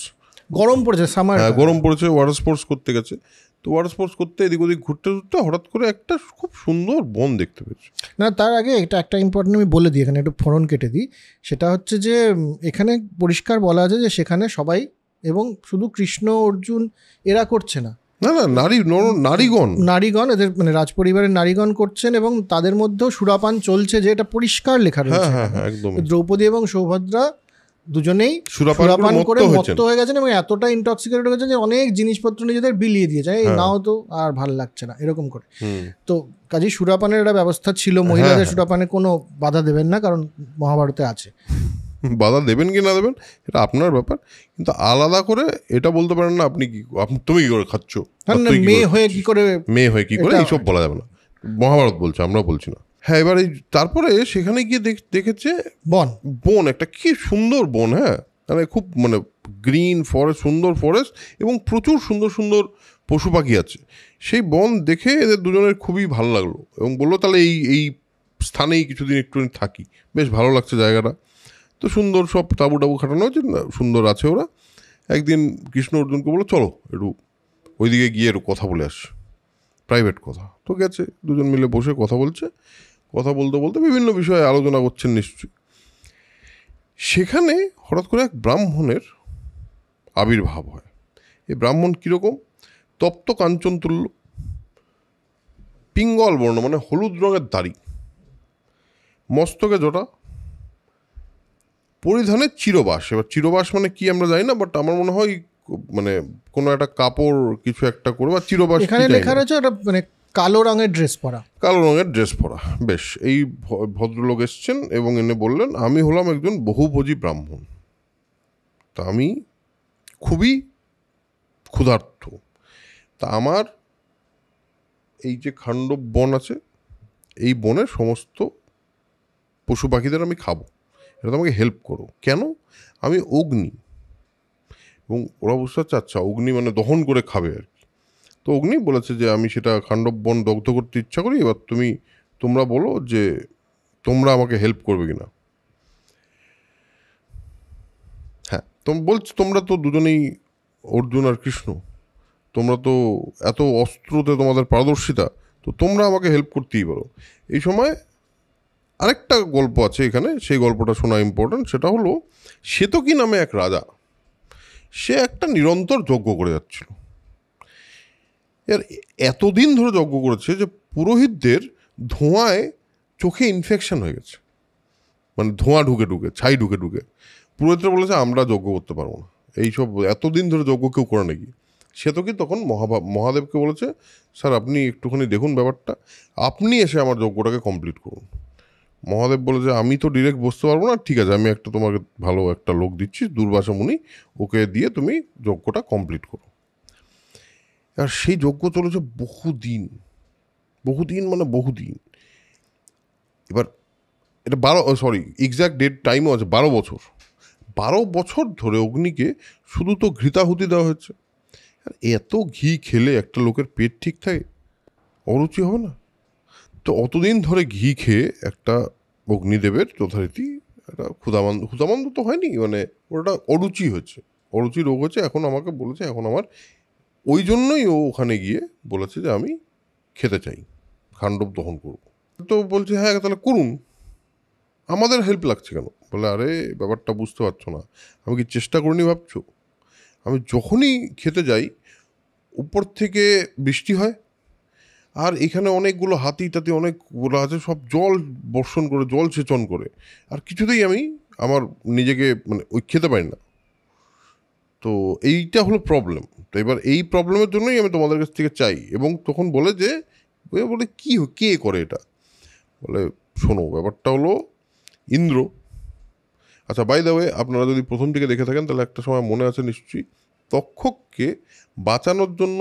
গরম পড়েছে, সামার গরম পড়েছে, ওয়াটার স্পোর্টস করতে গেছে। তো ওয়াটার স্পোর্টস করতে এদিক ওদিক ঘুরতে ঘুরতে হঠাৎ করে একটা খুব সুন্দর বন দেখতে পেয়েছে। না, তার আগে এটা একটা ইম্পর্টেন্ট আমি বলে দিই, এখানে একটু ফোরন কেটে দিই। সেটা হচ্ছে যে এখানে পরিষ্কার বলা আছে যে সেখানে সবাই, এবং শুধু কৃষ্ণ অর্জুন এরা করছে না, না নারীগণ এদের মানে রাজপরিবারের নারীগণ করছেন, এবং তাদের মধ্যেও সুরাপান চলছে, যে এটা পরিষ্কার লেখা রয়েছে। একদম দ্রৌপদী এবং সৌভদ্রা দুজনেই সুরাপান করে মত্ত হয়ে গেছেন, এবং এতটা ইনটক্সিকেটেড হয়ে গেছেন যে অনেক জিনিসপত্র নিজেদের বিলিয়ে দিয়েছে, নাও তো আর ভাল লাগছে না এরকম করে। তো কাজেই সুরাপানের একটা ব্যবস্থা ছিল, মহিলাদের সুরাপানে কোনো বাধা দেবেন না, কারণ মহাভারতে আছে। বাধা দেবেন কি না দেবেন এটা আপনার ব্যাপার, কিন্তু আলাদা করে এটা বলতে পারেন না আপনি কি তুমি কি করে খাচ্ছ, মেয়ে হয়ে কি করে এইসব বলা যাবে না। মহাভারত বলছে, আমরা বলছি না। হ্যাঁ, এবার তারপরে সেখানে গিয়ে দেখেছে বন একটা কি সুন্দর বন, হ্যাঁ মানে খুব মানে গ্রিন ফরেস্ট, সুন্দর ফরেস্ট, এবং প্রচুর সুন্দর সুন্দর পশু পাখি আছে। সেই বন দেখে এদের দুজনের খুবই ভালো লাগলো, এবং বললো তাহলে এই স্থানেই কিছুদিন একটু থাকি, বেশ ভালো লাগছে জায়গাটা। তো সুন্দর সব তাবু টাবু খাটানো হয়েছে, সুন্দর আছে ওরা। একদিন কৃষ্ণ অর্জুনকে বলো চলো একটু ওইদিকে গিয়ে একটু কথা বলে আস, প্রাইভেট কথা। তো গেছে, দুজন মিলে বসে কথা বলছে, কথা বলতে বলতে বিভিন্ন বিষয়ে আলোচনা করছেন নিশ্চয়ই। সেখানে হঠাৎ করে এক ব্রাহ্মণের আবির্ভাব হয়। এই ব্রাহ্মণ কীরকম? তপ্ত কাঞ্চন তুল্য, পিঙ্গল বর্ণ মানে হলুদ রঙের দাড়ি, মস্তকে জটা, পরিধানে চিরবাস। এবার চিরবাস মানে কি আমরা জানি না, বাট আমার মনে হয় মানে কোনো একটা কাপড় কিছু একটা করে, বা চিরবাস এখানে লেখা রয়েছে ওটা মানে কালো রঙের ড্রেস পরা। বেশ, এই ভদ্রলোক এসছেন এবং এনে বললেন আমি হলাম একজন বহুভোজী ব্রাহ্মণ, তা আমি খুবই ক্ষুধার্ত, তা আমার এই যে খান্ডব বন আছে, এই বনের সমস্ত পশু পাখিদের আমি খাবো, এটা তো আমাকে হেল্প করো। কেন? আমি অগ্নি, এবং ওরা বুঝতে পারছে আচ্ছা অগ্নি মানে দহন করে খাবে আর কি। তো অগ্নি বলেছে যে আমি সেটা খান্ডব বন দগ্ধ করতে ইচ্ছা করি, এবার তোমরা বলো যে তোমরা আমাকে হেল্প করবে কিনা। হ্যাঁ, তোমরা তো দুজনেই অর্জুন আর কৃষ্ণ, তোমরা তো এত অস্ত্রতে তোমাদের পারদর্শিতা, তো তোমরা আমাকে হেল্প করতেই পারো। এই সময় আরেকটা গল্প আছে এখানে, সেই গল্পটা শোনা ইম্পর্টেন্ট। সেটা হলো শ্বেতকী নামে এক রাজা, সে একটা নিরন্তর যজ্ঞ করে যাচ্ছিল। এর এতদিন ধরে যজ্ঞ করেছে যে পুরোহিতদের ধোঁয়ায় চোখে ইনফেকশন হয়ে গেছে, মানে ধোঁয়া ঢুকে ছাই ঢুকে পুরোহিতরা বলেছে আমরা যজ্ঞ করতে পারবো না, এইসব এতদিন ধরে যজ্ঞ কেউ করে নাকি। শ্বেতকী তখন মহাদেবকে বলেছে স্যার আপনি একটুখানি দেখুন ব্যাপারটা, আপনি এসে আমার যজ্ঞটাকে কমপ্লিট করুন। মহাদেব বলে যে আমি তো ডিরেক্ট বসতে পারবো না, ঠিক আছে আমি তোমাকে ভালো একটা লোক দিচ্ছি, দুর্বাসা মুনি, ওকে দিয়ে তুমি যজ্ঞটা কমপ্লিট করো। আর সেই যজ্ঞ চলেছে বহুদিন। এবার এটা এক্স্যাক্ট ডেট টাইমও আছে, 12 বছর। 12 বছর ধরে অগ্নিকে শুধু তো ঘৃতাহুতি দেওয়া হচ্ছে। আর এত ঘি খেলে একটা লোকের পেট ঠিক থাকে? অরুচি হবে না? তো অতদিন ধরে ঘি খেয়ে একটা অগ্নিদেবের যথারীতি একটা ক্ষুধামন্দ তো হয়নি, মানে ওটা অরুচি হয়েছে, অরুচি রোগ হয়েছে। এখন আমাকে বলেছে, এখন আমার ওই জন্যই ও ওখানে গিয়ে বলেছে যে আমি খেতে চাই, খান্ডব দহন করব। তো বলছে হ্যাঁ তাহলে করুন, আমাদের হেল্প লাগছে কেন? বলে আরে ব্যাপারটা বুঝতে পারছো না, আমি কি চেষ্টা করিনি ভাবছো? আমি যখনই খেতে যাই উপর থেকে বৃষ্টি হয়, আর এখানে অনেকগুলো হাতি টাতি অনেকগুলো আছে, সব জল বর্ষণ করে, জল সেচন করে, আর কিছুতেই আমি আমার নিজেকে মানে ওই খেতে পারি না। তো এইটা হলো প্রবলেম। তো এবার এই প্রবলেমের জন্যই আমি তোমাদের কাছ থেকে চাই। এবং তখন বলে যে বলে কে করে এটা? বলে শোনো, ব্যাপারটা হলো ইন্দ্র। আচ্ছা, বাই দ্য ওয়ে, আপনারা যদি প্রথম দিকে দেখে থাকেন তাহলে একটা সময় মনে আছে নিশ্চয়ই, তক্ষককে বাঁচানোর জন্য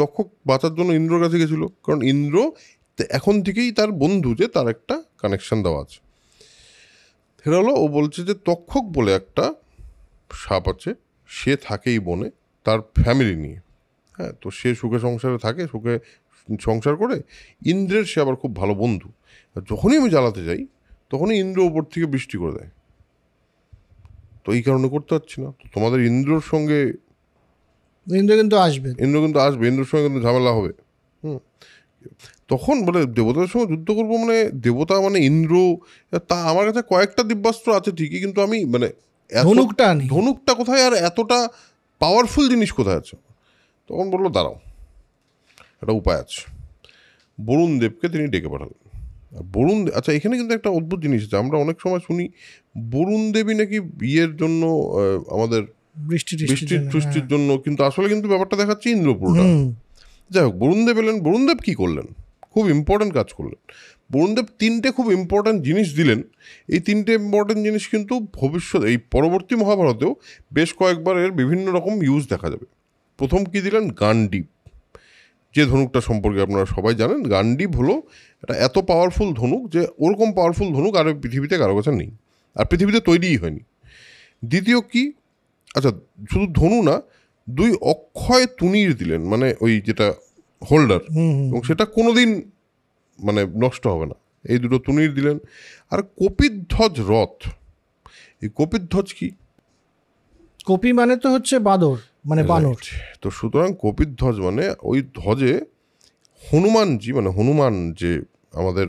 তক্ষক বাঁচার জন্য ইন্দ্রর কাছে গেছিল, কারণ ইন্দ্র এখন থেকেই তার বন্ধু, যে তার একটা কানেকশন দেওয়া আছে। সেটা হলো ও বলছে যে তক্ষক বলে একটা সাপ আছে, সে থাকে এই বনে তার ফ্যামিলি নিয়ে। হ্যাঁ, তো সে সুখে সংসারে থাকে, সুখে সংসার করে। ইন্দ্রের সে আবার খুব ভালো বন্ধু। যখনই আমি জ্বালাতে যাই তখনই ইন্দ্র ওপর থেকে বৃষ্টি করে দেয়। তো এই কারণে করতে পারছি না। তো তোমাদের ইন্দ্রর সঙ্গে ইন্দ্র কিন্তু আসবে, ইন্দ্রের সঙ্গে কিন্তু ঝামেলা হবে। তখন বলে দেবতাদের সঙ্গে যুদ্ধ করবো, মানে দেবতা মানে ইন্দ্র। তা আমার কাছে কয়েকটা দিব্যাস্ত্র আছে ঠিকই, কিন্তু আমি মানে ধনুকটা কোথায় আর এতটা পাওয়ারফুল জিনিস কোথায় আছে। তখন বললো দাঁড়াও, একটা উপায় আছে। বরুণ দেবকে তিনি ডেকে পাঠালেন। আচ্ছা, এখানে কিন্তু একটা অদ্ভুত জিনিস আছে। আমরা অনেক সময় শুনি বরুণ দেবী নাকি বিয়ের জন্য আমাদের বৃষ্টির জন্য, কিন্তু আসলে কিন্তু ব্যাপারটা দেখাচ্ছে ইন্দ্রপুরটা। যাই হোক, বরুণদেব এলেন। বরুণদেব কী করলেন? খুব ইম্পর্ট্যান্ট কাজ করলেন। বরুণদেব 3টে খুব ইম্পর্ট্যান্ট জিনিস দিলেন। এই 3টে ইম্পর্ট্যান্ট জিনিস কিন্তু ভবিষ্যৎ এই পরবর্তী মহাভারতেও বেশ কয়েকবার এর বিভিন্ন রকম ইউজ দেখা যাবে। প্রথম কি দিলেন? গান্ডীব, যে ধনুকটা সম্পর্কে আপনারা সবাই জানেন। গান্ডীব হলো এটা এত পাওয়ারফুল ধনুক যে ওরকম পাওয়ারফুল ধনুক আর পৃথিবীতে কারো কাছে নেই, আর পৃথিবীতে তৈরিই হয়নি। দ্বিতীয় কি? আচ্ছা, শুধু ধনু না, 2 অক্ষয় তুনির দিলেন, মানে ওই যেটা হোল্ডার, এবং সেটা কোনোদিন মানে নষ্ট হবে না। এই 2 তুনির দিলেন। আর কপিধ্বজ রথ। এই কপিধ্বজ কি? কপি মানে তো হচ্ছে বাঁদর, মানে বানর। তো সুতরাং কপিধ্বজ মানে ওই ধ্বজে হনুমানজি, মানে হনুমান যে আমাদের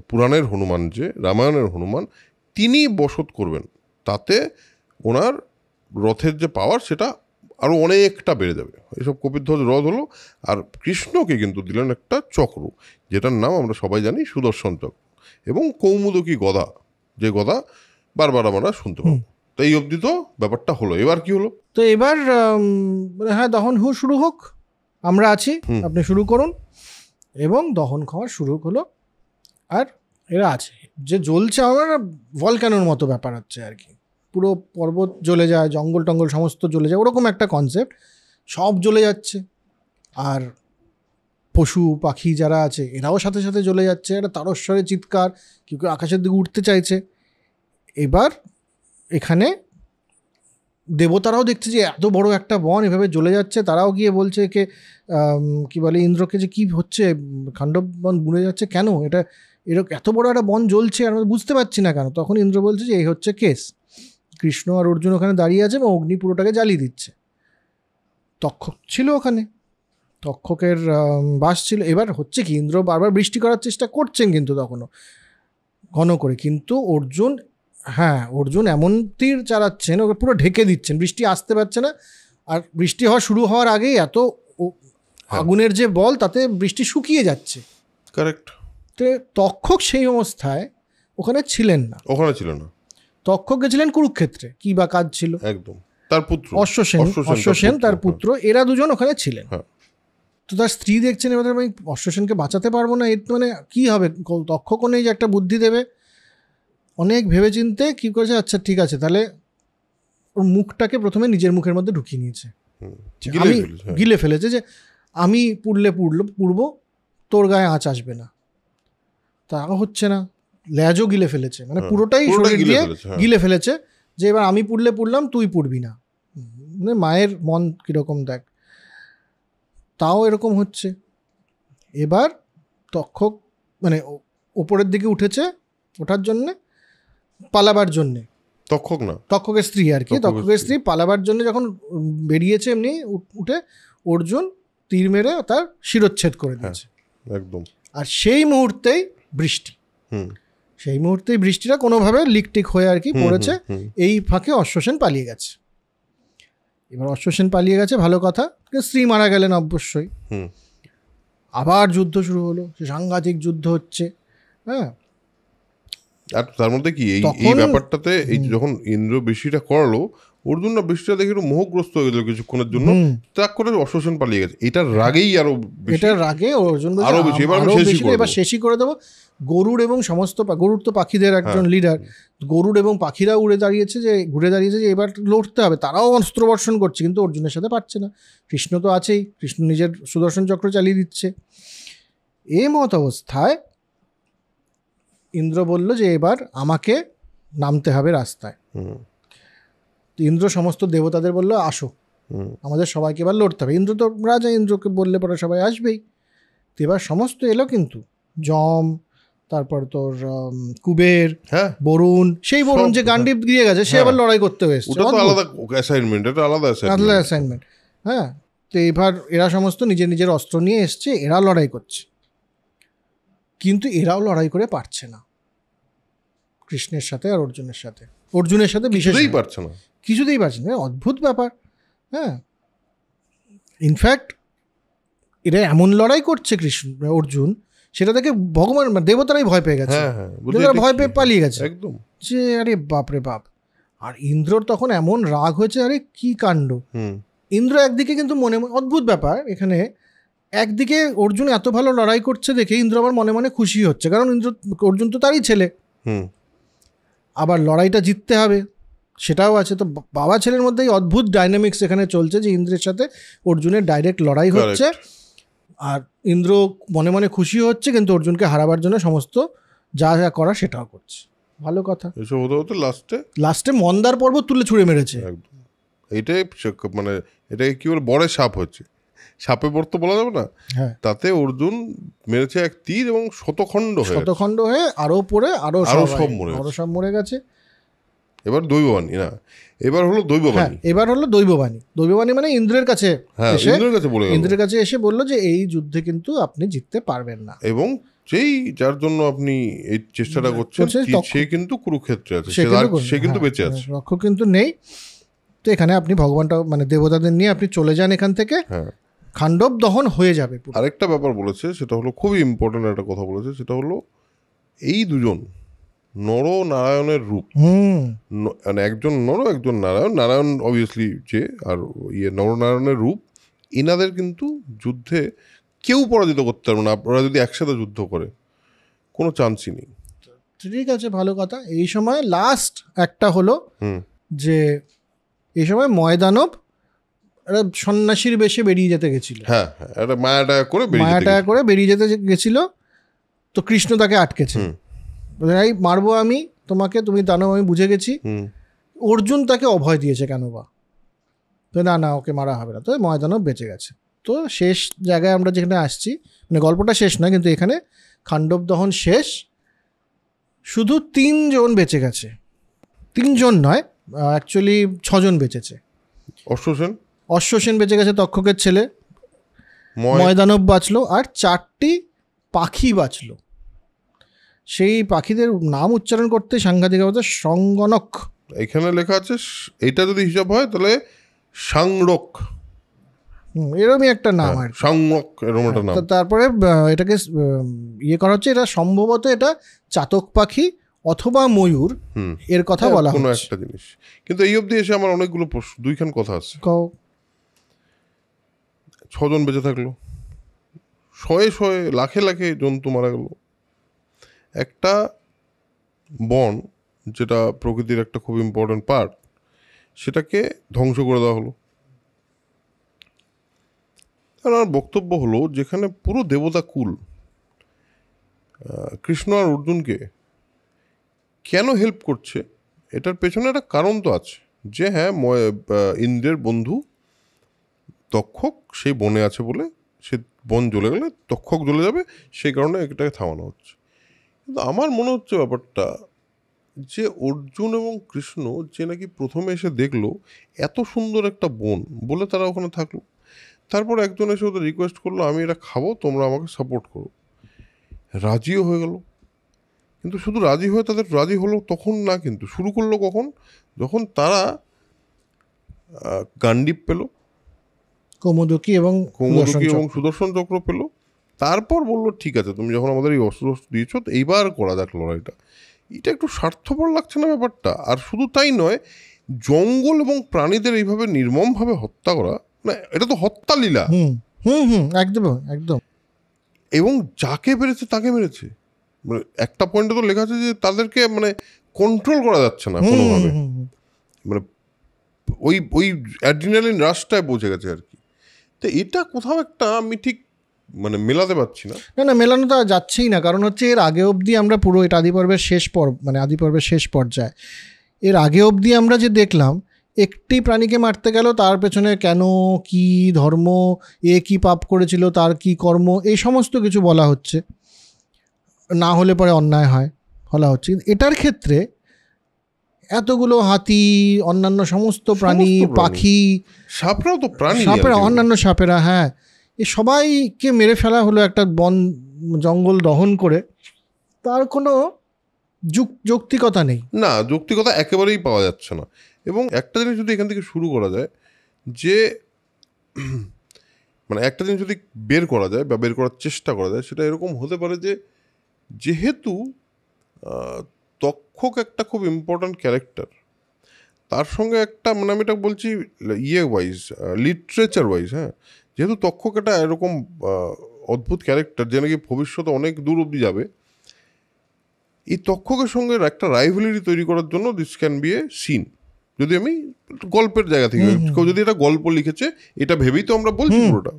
পুরাণের হনুমান, যে রামায়ণের হনুমান, তিনি বসত করবেন। তাতে ওনার রথের যে পাওয়ার সেটা আরও অনেকটা বেড়ে যাবে। এসব কপিধ্বজ রথ হলো। আর কৃষ্ণকে কিন্তু দিলেন একটা চক্র, যেটার নাম আমরা সবাই জানি সুদর্শন চক্র, এবং কৌমুদকী গদা, যে গদা বারবার আমরা শুনতে পাবো। তো এই অবধি তো ব্যাপারটা হলো। এবার কি হলো? তো এবার হ্যাঁ, দহন শুরু হোক, আমরা আছি, আপনি শুরু করুন। এবং দহন খাওয়া শুরু হলো। আর এরা আছে যে জ্বলছে, আমার ভলক্যানোর মতো ব্যাপার হচ্ছে আর কি। পুরো পর্বত জ্বলে যায়, জঙ্গল টঙ্গল সমস্ত জ্বলে যায়, ওরকম একটা কনসেপ্ট। সব জ্বলে যাচ্ছে, আর পশু পাখি যারা আছে এরাও সাথে সাথে জ্বলে যাচ্ছে। একটা তারস্বরে চিৎকার, কেউ কেউ আকাশের দিকে উঠতে চাইছে। এবার এখানে দেবতারাও দেখছে যে এত বড় একটা বন এভাবে জ্বলে যাচ্ছে। তারাও গিয়ে বলছে কে কি বলে ইন্দ্রকে, যে কি হচ্ছে, খাণ্ডব বন বুড়ে যাচ্ছে কেন, এটা এরকম এত বড় একটা বন জ্বলছে আর আমরা বুঝতে পারছি না কেন। তখন ইন্দ্র বলছে যে এই হচ্ছে কেস। কৃষ্ণ আর অর্জুন ওখানে দাঁড়িয়ে আছে এবং অগ্নি পুরোটাকে জ্বালিয়ে দিচ্ছে। তক্ষক ছিল ওখানে, তক্ষকের বাস ছিল। এবার হচ্ছে কি, ইন্দ্র বারবার বৃষ্টি করার চেষ্টা করছেন কিন্তু তখনও ঘন করে, কিন্তু অর্জুন এমন তীর চালাচ্ছেন, ওকে পুরো ঢেকে দিচ্ছেন, বৃষ্টি আসতে পারছে না। আর বৃষ্টি শুরু হওয়ার আগেই এত আগুনের যে বল, তাতে বৃষ্টি শুকিয়ে যাচ্ছে। কারেক্ট। তো তক্ষক সেই অবস্থায় ওখানে ছিলেন না। তক্ষক গেছিলেন কুরুক্ষেত্রে, কি বা কাজ ছিল। একদম। তার পুত্র অশ্বসেন তার পুত্র, এরা দুজন ওখানে ছিলেন। তো তার স্ত্রী দেখছেন, এবার আমি অশ্বসেনকে বাঁচাতে পারবো না, এর মানে কি হবে। তক্ষকও নেই যে একটা বুদ্ধি দেবে। অনেক ভেবেচিন্তে কী করেছে, আচ্ছা ঠিক আছে, তাহলে ওর মুখটাকে প্রথমে নিজের মুখের মধ্যে ঢুকিয়ে নিয়েছে, গিলে ফেলেছে, যে আমি পুড়বো, তোর গায়ে আঁচ আসবে না। তাও হচ্ছে না, ল্যাজও গিলে ফেলেছে, মানে পুরোটাই শরীর দিয়ে গিলে ফেলেছে, যে এবার আমি পুড়লাম, তুই পুড়বি না। মানে মায়ের মন কীরকম দেখ। তাও এরকম হচ্ছে। এবার তক্ষক মানে ওপরের দিকে উঠেছে, ওঠার জন্যে, পালাবার জন্যে। তক্ষকের স্ত্রী আর কি, তক্ষকের স্ত্রী পালাবার জন্য যখন বেরিয়েছে, এমনি উঠে অর্জুন তীর মেরে তার শিরচ্ছেদ করে দিয়েছে একদম। আর সেই মুহূর্তেই বৃষ্টিটা কোনোভাবে লিকটিক হয়ে আর কি পড়েছে। এই ফাঁকে অশ্বসেন পালিয়ে গেছে। এবার অশ্বসেন পালিয়ে গেছে, ভালো কথা, স্ত্রী মারা গেলেন অবশ্যই। আবার যুদ্ধ শুরু হলো, সাংঘাতিক যুদ্ধ হচ্ছে। হ্যাঁ, আর তার মধ্যে কি এই ব্যাপারটাতে, এই যখন ইন্দ্র বৃষ্টিটা করালো, অর্জুন না বৃষ্টিটা দেখে একটু মোহগ্রস্ত হয়ে গেল কিছুক্ষণের জন্য, ত্যাগ করে অশ্বসেন পালিয়ে গেছে। এটার রাগেই এটার রাগে অর্জুন আরো বেশি, এবার শেষই করে দেবো। গরুড় এবং সমস্ত, গরুড় তো পাখিদের একজন লিডার, গরুড় এবং পাখিরা ঘুরে দাঁড়িয়েছে যে এবার লড়তে হবে। তারাও অস্ত্র বর্ষণ করছে, কিন্তু অর্জুনের সাথে পারছে না। কৃষ্ণ তো আছেই, কৃষ্ণ নিজের সুদর্শন চক্র চালিয়ে দিচ্ছে। এই মত অবস্থায় ইন্দ্র বলল যে এবার আমাকে নামতে হবে রাস্তায়। ইন্দ্র সমস্ত দেবতাদের বললো আসো, আমাদের সবাইকে এবার লড়তে হবে। ইন্দ্র তো রাজা, ইন্দ্রকে বললে পরে সবাই আসবেই। তো এবার সমস্ত এলো, কিন্তু যম, তারপর তোর কুবের, হ্যাঁ, বরুণ, সেই বরুণ যে সব, গান্ডীব দিয়ে গেছে, সে হ্যাঁ। আবার লড়াই করতে এসেছে। ওটা তো আলাদা অ্যাসাইনমেন্ট, এটা আলাদা অ্যাসাইনমেন্ট। হ্যাঁ, তো এবার এরা সমস্ত নিজের নিজের অস্ত্র নিয়ে এসছে, এরা লড়াই করছে, কিন্তু এরাও লড়াই করে পারছে না কৃষ্ণের সাথে আর অর্জুনের সাথে। অর্জুনের সাথে বিশেষই পারছে না, কিছুতেই পারছে না। অদ্ভুত ব্যাপার। হ্যাঁ, ইনফ্যাক্ট এরা এমন লড়াই করছে কৃষ্ণ অর্জুন, সেটা থেকে ভগবান দেবতারাই ভয় পেয়ে গেছে। দেবতারা ভয় পেয়ে পালিয়ে গেছে একদম, যে আরে বাপরে বাপ। আর ইন্দ্রর তখন এমন রাগ হয়েছে, আরে কি কাণ্ড। ইন্দ্র একদিকে কিন্তু মনে অদ্ভুত ব্যাপার এখানে, একদিকে অর্জুন এত ভালো লড়াই করছে দেখে ইন্দ্র আবার মনে মনে খুশি হচ্ছে, কারণ অর্জুন তো তারই ছেলে, আবার লড়াইটা জিততে হবে সেটাও আছে। তো বাবা ছেলের মধ্যে এই অদ্ভুত ডাইনামিক্স এখানে চলছে, যে ইন্দ্রের সাথে অর্জুনের ডাইরেক্ট লড়াই হচ্ছে, আর ইন্দ্র মনে মনে খুশি হচ্ছে, কিন্তু অর্জুনকে হারাবার জন্য সমস্ত যা যা করা সেটাও করছে। ভালো কথা। এসব হতে হতে লাস্টে মন্দার পর্বত তুলে ছুঁড়ে মেরেছে। একদম, এইটাই মানে এটাকে কি বলে, বড় সাপ হচ্ছে, সাপে বর্ত বলা যাবে না। হ্যাঁ, তাতে অর্জুন মেরেছে এক তীর এবং শতখণ্ড হয়ে আরো পড়ে আরো সব মরে গেছে। এবার দৈববাণী না, এবার হলো দৈববাণী। এবার হলো দৈববাণী। দৈববাণী মানে ইন্দ্রের কাছে, ইন্দ্রের কাছে এসে বললো যে এই যুদ্ধে কিন্তু আপনি জিততে পারবেন না, এবং যেই যার জন্য আপনি এই চেষ্টাটা করছেন সে কিন্তু কুরুক্ষেত্রে আছে, সে কিন্তু বেঁচে আছে, রক্ষক কিন্তু নেই। তো এখানে আপনি ভগবানটা মানে দেবতাদের নিয়ে আপনি চলে যান এখান থেকে, খান্ডব দহন হয়ে যাবে। আরেকটা ব্যাপার বলেছে, সেটা হলো খুবই ইম্পর্টেন্ট একটা কথা বলেছে, সেটা হলো এই দুজন নর নারায়ণের রূপ, মানে একজন নর একজন নারায়ণ, নারায়ণ অবভিয়াসলি যে, আর নরনারায়ণের রূপ, এনাদের কিন্তু যুদ্ধে কেউ পরাজিত করতে পারবে না। ওরা যদি একসাথে যুদ্ধ করে কোনো চান্সই নেই। ঠিক আছে, ভালো কথা। এই সময় লাস্ট একটা হলো যে এই সময় ময়দানব একটা সন্ন্যাসীর বেশে বেরিয়ে যেতে গেছিল। হ্যাঁ, একটা মায়াটায়া করে বেরিয়ে যেতে গেছিল। তো কৃষ্ণ তাকে আটকেছে, এই মারবো আমি তোমাকে, তুমি দানব, আমি বুঝে গেছি। অর্জুন তাকে অভয় দিয়েছে, কেন বা, তো না ওকে মারা হবে না। তো ময়দানব বেঁচে গেছে। তো শেষ জায়গায় আমরা যেখানে আসছি, মানে গল্পটা শেষ না, কিন্তু এখানে খান্ডব দহন শেষ, শুধু 3 জন বেঁচে গেছে। 3 জন নয়, অ্যাকচুয়ালি 6 জন বেঁচেছে। অশ্বসেন বেঁচে গেছে, তক্ষকের ছেলে, ময়দানব বাঁচলো, আর 4টি পাখি বাঁচলো। সেই পাখিদের নাম উচ্চারণ করতে সাংঘাতিক অবস্থা। সংগণক এখানে লেখা আছে, এইটা যদি হিসাব হয় তাহলে সাংরক, এরকমই একটা নাম, সাংরক এরকম একটা নাম। তারপরে এটাকে করা হচ্ছে, এটা সম্ভবত এটা চাতক পাখি অথবা ময়ূর, এর কথা বলা কোনো একটা জিনিস। কিন্তু এই অবধি এসে আমার অনেকগুলো দুইখান কথা আছে। 6 জন বেঁচে থাকলো, শয়ে লাখে লাখে জন্তু মারা গেল, একটা বন যেটা প্রকৃতির একটা খুব ইম্পর্টেন্ট পার্ট, সেটাকে ধ্বংস করে দেওয়া হলো। আমার বক্তব্য হলো, যেখানে পুরো দেবতা কুল কৃষ্ণ আর অর্জুনকে কেন হেল্প করছে, এটার পেছনে একটা কারণ তো আছে, যে হ্যাঁ ইন্দ্রের বন্ধু তক্ষক সেই বনে আছে বলে, সে বন জ্বলে গেলে তক্ষক জ্বলে যাবে, সেই কারণে এটাকে থামানো হচ্ছে। কিন্তু আমার মনে হচ্ছে ব্যাপারটা, যে অর্জুন এবং কৃষ্ণ যে নাকি প্রথমে এসে দেখলো এত সুন্দর একটা বন বলে তারা ওখানে থাকলো, তারপর একজন এসে ওদের রিকোয়েস্ট করলো আমি এটা খাবো, তোমরা আমাকে সাপোর্ট করো, রাজিও হয়ে গেল। কিন্তু শুধু রাজি হয়ে তাদের রাজি হলো তখন না, কিন্তু শুরু করলো কখন, যখন তারা গান্ডীব পেল, কৌমুদকী এবং সুদর্শন চক্র পেল, তারপর বললো ঠিক আছে তুমি যখন আমাদের এই অস্ত্র দিয়েছো, তো এইবার করা যাক লড়াইটা। এটা একটু স্বার্থপর লাগছে না ব্যাপারটা? আর শুধু তাই নয়, জঙ্গল এবং প্রাণীদের এইভাবে নির্মমভাবে হত্যা করা, মানে এটা তো হত্যা লীলা। একদম একদম। এবং যাকে পেরেছে তাকে মেরেছে, মানে একটা পয়েন্টে তো লেখা আছে যে তাদেরকে মানে কন্ট্রোল করা যাচ্ছে না কোনোভাবে, মানে ওই অ্যাড্রিনালিন রাশটায় পৌঁছে গেছে আর কি। তো এটা কোথাও একটা আমি ঠিক মানে মেলাতে পারছি না। না মেলানো তো যাচ্ছেই না, কারণ হচ্ছে এর আগে অবধি আমরা পুরো এটা আদি পর্বের শেষ পর্যায়ে, এর আগে অবধি আমরা যে দেখলাম একটি প্রাণীকে মারতে গেল, তার পেছনে কেন, কি ধর্ম, এ কি পাপ করেছিল, তার কি কর্ম, এই সমস্ত কিছু বলা হচ্ছে, না হলে পরে অন্যায় হয় বলা হচ্ছে। এটার ক্ষেত্রে এতগুলো হাতি, অন্যান্য সমস্ত প্রাণী, পাখি, সাপরাও তো প্রাণী, সাপেরা, অন্যান্য সাপেরা, হ্যাঁ, এ সবাইকে মেরে ফেলা হলো একটা বন জঙ্গল দহন করে। তার কোনো যৌক্তিকতা নেই। না, যৌক্তিকতা একেবারেই পাওয়া যাচ্ছে না। এবং একটা জিনিস যদি এখান থেকে শুরু করা যায়, যে মানে একটা জিনিস যদি বের করা যায় বা বের করার চেষ্টা করা যায়, সেটা এরকম হতে পারে যে যেহেতু তক্ষক একটা খুব ইম্পর্ট্যান্ট ক্যারেক্টার, তার সঙ্গে একটা মানে আমি এটা বলছি ওয়াইজ, লিটারেচার ওয়াইজ, হ্যাঁ, যেহেতু তক্ষক একটা এরকম অদ্ভুত ক্যারেক্টার যে নাকি ভবিষ্যতে অনেক দূর অবধি যাবে, এই তক্ষকের সঙ্গে একটা রাইভেলারি তৈরি করার জন্য this can be a scene. যদি আমি গল্পের জায়গা থেকে, কেউ যদি এটা গল্প লিখেছে এটা ভেবেই তো আমরা বলছি পুরোটা।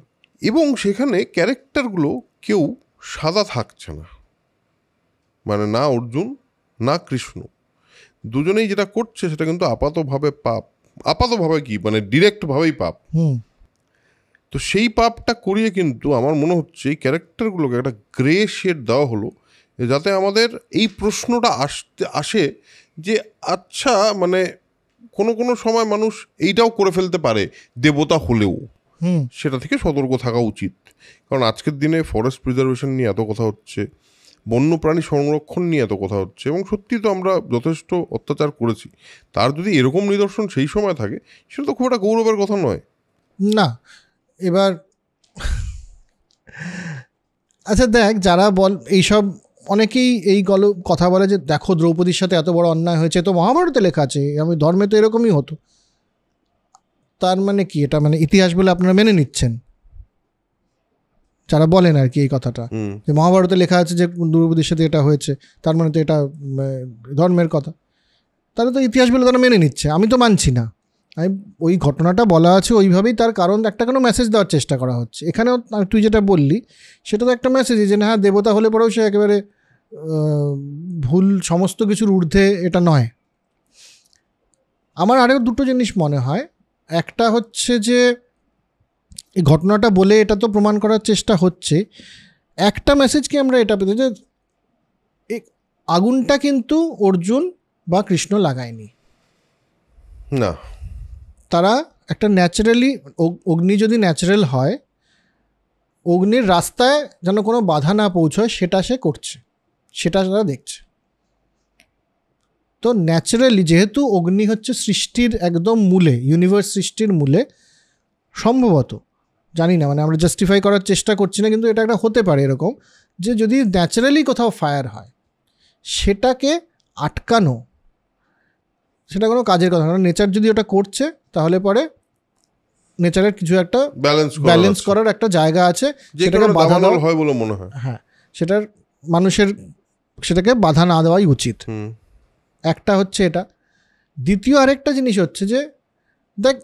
এবং সেখানে ক্যারেক্টারগুলো কেউ সাদা থাকছে না, মানে না অর্জুন না কৃষ্ণ, দুজনেই যেটা করছে সেটা কিন্তু আপাতভাবে পাপ। আপাতভাবে কি, মানে ডিরেক্টভাবেই পাপ। তো সেই পাপটা করিয়ে কিন্তু আমার মনে হচ্ছে এই ক্যারেক্টারগুলোকে একটা গ্রে শেড দেওয়া হলো, যাতে আমাদের এই প্রশ্নটা আসে যে আচ্ছা, মানে কোনো কোনো সময় মানুষ এইটাও করে ফেলতে পারে দেবতা হলেও, সেটা থেকে সতর্ক থাকা উচিত। কারণ আজকের দিনে ফরেস্ট প্রিজার্ভেশন নিয়ে এত কথা হচ্ছে, বন্যপ্রাণী সংরক্ষণ নিয়ে এত কথা হচ্ছে, এবং সত্যি তো আমরা যথেষ্ট অত্যাচার করেছি, তার যদি এরকম নিদর্শন সেই সময় থাকে, সেটা তো খুব একটা গৌরবের কথা নয়। না, এবার আচ্ছা দেখ, যারা এইসব অনেকেই এই কথা বলে যে দেখো দ্রৌপদীর সাথে এত বড় অন্যায় হয়েছে, তো মহাভারতে লেখা আছে, আমি ধর্মে তো এরকমই হতো। তার মানে কি, এটা মানে ইতিহাস বলে আপনারা মেনে নিচ্ছেন? যারা বলেন আর কি এই কথাটা, যে মহাভারতে লেখা আছে যে দ্রৌপদীর সাথে এটা হয়েছে, তার মানে তো এটা ধর্মের কথা, তারা তো ইতিহাস বলে তারা মেনে নিচ্ছে। আমি তো মানছি না। আমি ওই ঘটনাটা বলা আছে ওইভাবেই, তার কারণ একটা কোনো মেসেজ দেওয়ার চেষ্টা করা হচ্ছে এখানেও। তুই যেটা বললি সেটা তো একটা মেসেজই, যে না, হ্যাঁ, দেবতা হলে পরেও সে একেবারে ভুল, সমস্ত কিছুর ঊর্ধ্বে এটা নয়। আমার আরও দুটো জিনিস মনে হয়। একটা হচ্ছে যে এই ঘটনাটা বলে এটা তো প্রমাণ করার চেষ্টা হচ্ছে, একটা মেসেজকে আমরা এটা পেতে, যে আগুনটা কিন্তু অর্জুন বা কৃষ্ণ লাগায়নি, না, তারা একটা ন্যাচারালি, অগ্নি যদি ন্যাচারাল হয়, অগ্নির রাস্তায় যেন কোনো বাধা না পৌঁছয় সেটা সে করছে, সেটা তারা দেখছে। তো ন্যাচারালি, যেহেতু অগ্নি হচ্ছে সৃষ্টির একদম মূলে, ইউনিভার্স সৃষ্টির মূলে, সম্ভবত জানি না, মানে আমরা জাস্টিফাই করার চেষ্টা করছি না, কিন্তু এটা একটা হতে পারে এরকম, যে যদি ন্যাচারালি কোথাও ফায়ার হয়, সেটাকে আটকানো, সেটা কোনো কাজের কথা না। নেচার যদি ওটা করছে, তাহলে পরে নেচারের কিছু একটা ব্যালেন্স করার একটা জায়গা আছে, যেটাকে বাধা দেওয়া হয় বলে মনে হয়। হ্যাঁ, সেটার মানুষের সেটাকে বাধা না দেওয়াই উচিত। একটা হচ্ছে এটা। দ্বিতীয় আরেকটা জিনিস হচ্ছে যে দেখ,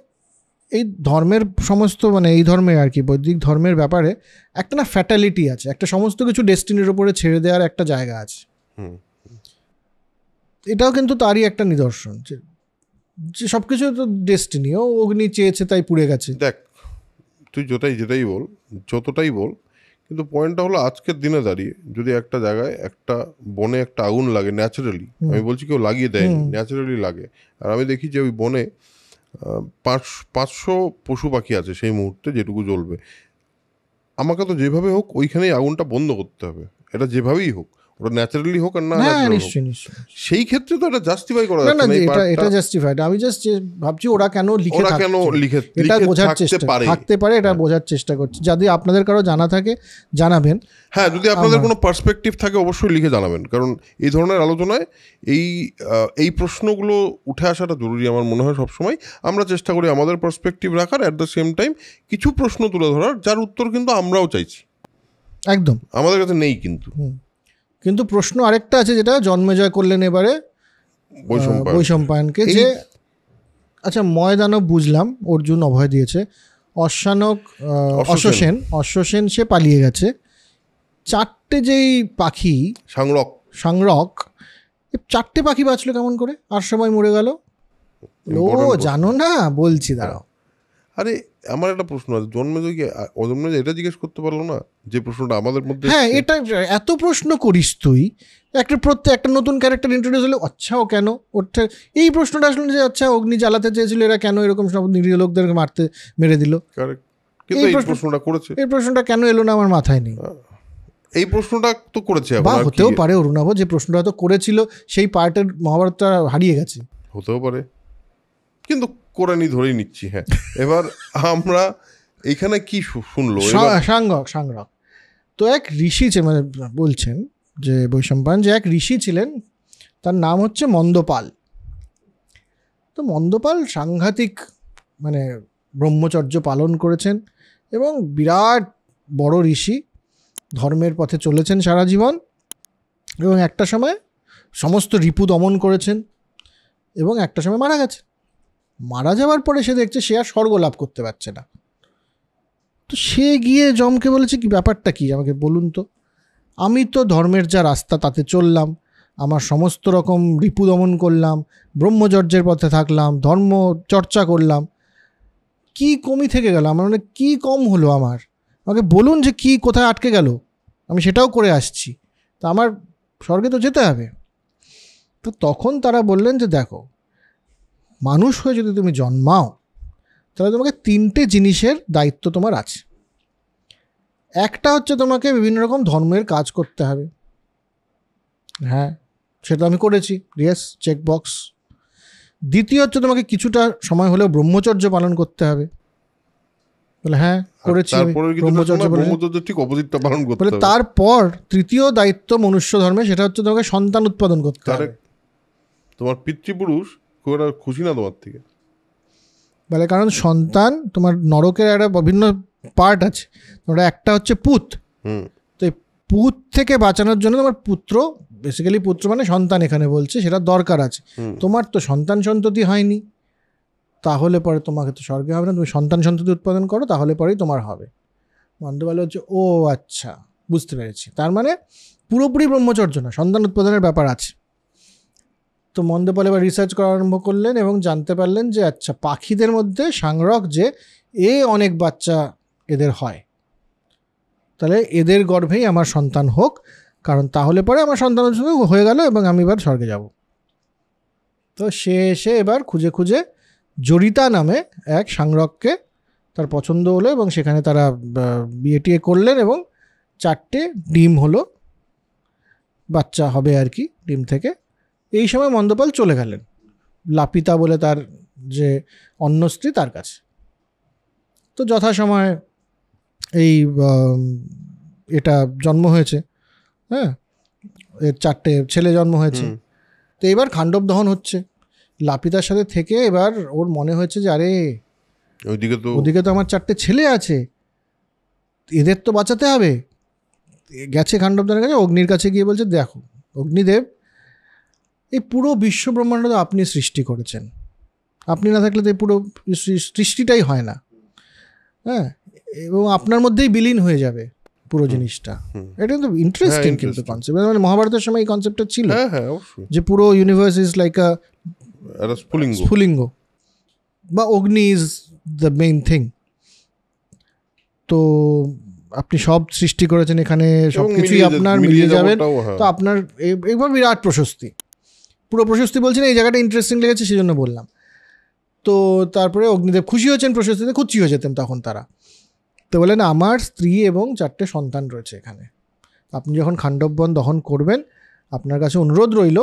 এই ধর্মের সমস্ত, মানে এই ধর্মের আর কি, বৈদিক ধর্মের ব্যাপারে একটা না ফ্যাটালিটি আছে, একটা সমস্ত কিছু ডেস্টিনির ওপরে ছেড়ে দেওয়ার একটা জায়গা আছে। এটাও কিন্তু তারই একটা নিদর্শন, যে সব কিছু তো ডেস্টিনি, ও অগ্নি চেয়েছে তাই পুড়ে গেছে। দেখ, তুই যতটাই বল, কিন্তু পয়েন্টটা হলো আজকের দিনে দাঁড়িয়ে যদি একটা জায়গায়, একটা বনে একটা আগুন লাগে ন্যাচারালি, আমি বলছি কেউ লাগিয়ে দেয়নি, ন্যাচারালি লাগে, আর আমি দেখি যে ওই বনে 500 পশু পাখি আছে সেই মুহূর্তে, যেটুকু জ্বলবে, আমাকে তো যেভাবে হোক ওইখানেই আগুনটা বন্ধ করতে হবে, এটা যেভাবেই হোক, ওটা ন্যাচারালি হোক আর না ন্যাচারালি হোক, সেই ক্ষেত্রে তো এটা জাস্টিফাই করা যাচ্ছে না। এটা জাস্টিফাইড। আমি জাস্ট ভাবছি ওরা কেন লিখে এটা বোঝার চেষ্টা থাকতে পারে, এটা বোঝার চেষ্টা করছি। যদি আপনাদের কারো জানা থাকে জানাবেন। হ্যাঁ, যদি আপনাদের কোনো পার্সপেক্টিভ থাকে অবশ্যই লিখে জানাবেন, কারণ এই ধরনের আলোচনায় এই প্রশ্নগুলো উঠে আসাটা জরুরি আমার মনে হয় সবসময়। আমরা চেষ্টা করি আমাদের পার্সপেক্টিভ রাখার, অ্যাট দ্য সেম টাইম কিছু প্রশ্ন তুলে ধরার যার উত্তর কিন্তু আমরাও চাইছি, একদম আমাদের কাছে নেই। কিন্তু প্রশ্ন আরেকটা আছে, যেটা জন্মেজয় করলেন এবারে বৈশম্পায়নকে, যে আচ্ছা ময়দানব বুঝলাম অর্জুন অভয় দিয়েছে, অশ্বসেন সে পালিয়ে গেছে, 4টে যেই পাখি সাংরক, 4টে পাখি বাঁচলো কেমন করে, আর সবাই মরে গেল? Important প্রশ্ন। জানো না, বলছি দাঁড়াও। আরে আমার একটা প্রশ্ন আছে, জন্মে কি অজন্মে এটা জিজ্ঞেস করতে পারলো না যে প্রশ্নটা আমাদের মধ্যে হ্যাঁ, এসছে? এটা এত প্রশ্ন করিস তুই, একটা নতুন ক্যারেক্টার ইন্ট্রোডিউস হলে আচ্ছা ও কেন ওটা, এই প্রশ্নটা আসলে যে আচ্ছা অগ্নি জ্বালাতে চেয়েছিল, এরা কেন এরকম সব নিরীহ লোকদেরকে মেরে দিল, Correct. কিন্তু এই প্রশ্নটা করেছে, এই প্রশ্নটা কেন এলো না আমার মাথায় নেই। এই প্রশ্নটা তো করেছে এখন, বা আর কি? হতেও পারে অরুণাভ যে প্রশ্নটা হয়তো করেছিল সেই পার্টের মহাভারতটা হারিয়ে গেছে, হতেও পারে, কিন্তু করে নি ধরেই নিচ্ছি। হ্যাঁ, এবার আমরা এখানে কি শুনলো এবার? সাংরক তো এক ঋষি মানে বলছেন যে বৈশম্পায়ন যে এক ঋষি ছিলেন, তার নাম হচ্ছে মন্দপাল। তো মন্দপাল সাংঘাতিক মানে ব্রহ্মচর্য পালন করেছেন এবং বিরাট বড় ঋষি, ধর্মের পথে চলেছেন সারা জীবন, এবং একটা সময় সমস্ত রিপু দমন করেছেন এবং একটা সময় মারা গেছে। মারা যাওয়ার পরে সে দেখছে সে আর স্বর্গ লাভ করতে পারছে না। তো সে গিয়ে যমকে বলেছে কি ব্যাপারটা কি আমাকে বলুন তো, আমি তো ধর্মের যা রাস্তা তাতে চললাম, আমার সমস্ত রকম রিপু দমন করলাম, ব্রহ্মচর্যের পথে থাকলাম, ধর্ম চর্চা করলাম, কি কমই থেকে গেল আমার, মানে কি কম হলো আমার, আমাকে বলুন যে কি কোথায় আটকে গেল, আমি সেটাও করে আসছি, তা আমার স্বর্গে তো যেতে হবে। তো তখন তারা বললেন যে দেখো, মানুষ হয়ে যদি তুমি জন্মাও তাহলে তোমাকে 3টে জিনিসের দায়িত্ব তোমার আছে। একটা হচ্ছে তোমাকে বিভিন্ন রকম ধর্মের কাজ করতে হবে, হ্যাঁ সেটা আমি করেছি, ইয়েস চেক বক্স। দ্বিতীয় হচ্ছে তোমাকে কিছুটা সময় হলেও ব্রহ্মচর্য পালন করতে হবে, বলে হ্যাঁ করেছি আমি ব্রহ্মচর্য ঠিক অপোজিটটা পালন করতে বলে। হবে। তারপর তৃতীয় দায়িত্ব মনুষ্য ধর্মে, সেটা হচ্ছে তোমাকে সন্তান উৎপাদন করতে হবে। তোমার পিতৃপুরুষ খুব একটা খুশি না তোমার থেকে, বলে কারণ সন্তান তোমার নরকের একটা বিভিন্ন পার্ট আছে, তোমার একটা হচ্ছে পুত, তো এই পুত থেকে বাঁচানোর জন্য তোমার পুত্র, বেসিক্যালি পুত্র মানে সন্তান এখানে বলছে, সেটা দরকার আছে। তোমার তো সন্তান সন্ততি হয়নি, তাহলে পরে তোমাকে তো স্বর্গে হবে না, তুমি সন্তান সন্ততি উৎপাদন করো তাহলে পরেই তোমার হবে। মন্দপাল হচ্ছে ও আচ্ছা বুঝতে পেরেছি, তার মানে পুরোপুরি ব্রহ্মচর্য না, সন্তান উৎপাদনের ব্যাপার আছে। তো মন্দপাল এবার রিসার্চ করা আরম্ভ করলেন এবং জানতে পারলেন যে আচ্ছা পাখিদের মধ্যে সাংরক যে অনেক বাচ্চা এদের হয়, তাহলে এদের গর্ভেই আমার সন্তান হোক, কারণ তাহলে পরে আমার সন্তান হয়ে গেল এবং আমি এবার স্বর্গে যাব। তো সে এসে এবার খুঁজে খুঁজে জরিতা নামে এক সাংরককে তার পছন্দ হলো এবং সেখানে তারা বিয়ে টিয়ে করলেন এবং 4টে ডিম হলো, বাচ্চা হবে আর কি ডিম থেকে। এই সময় মন্দপাল চলে গেলেন লাপিতা বলে তার যে অন্য স্ত্রী তার কাছে। তো যথাসময় এই এটা জন্ম হয়েছে, হ্যাঁ এর 4টে ছেলে জন্ম হয়েছে। তো এবার খাণ্ডব দহন হচ্ছে, লাপিতার সাথে থেকে এবার ওর মনে হয়েছে যে আরে ওদিকে তো আমার 4টে ছেলে আছে, এদের তো বাঁচাতে হবে। গেছে খাণ্ডব দহনের কাছে, অগ্নির কাছে গিয়ে বলছে দেখো অগ্নিদেব, এই পুরো বিশ্ব ব্রহ্মাণ্ড তো আপনি সৃষ্টি করেছেন, আপনি না থাকলে তো এই পুরো সৃষ্টিটাই হয় না, হ্যাঁ এবং আপনার মধ্যেই বিলীন হয়ে যাবে পুরো জিনিসটা। এটা কিন্তু ইন্টারেস্টিং কিন্তু কনসেপ্ট, মানে মহাভারতের সময় এই কনসেপ্টটা ছিল যে পুরো ইউনিভার্স ইজ লাইক আ স্ফুলিঙ্গ বা অগ্নি ইজ দ্য মেইন থিং। তো আপনি সব সৃষ্টি করেছেন এখানে, সব কিছুই আপনার মিলিয়ে যাবেন, তো আপনার এইভাবে বিরাট প্রশস্তি, পুরো প্রশস্তি বলছেন, এই জায়গাটা ইন্টারেস্টিং লেগেছে সেজন্য বললাম। তো তারপরে অগ্নিদেব খুশি হয়েছেন, প্রশস্তিতে খুশি হয়ে যেতেন তখন তারা। তো বলেন আমার স্ত্রী এবং 4টে সন্তান রয়েছে এখানে, আপনি যখন খাণ্ডববন দহন করবেন আপনার কাছে অনুরোধ রইল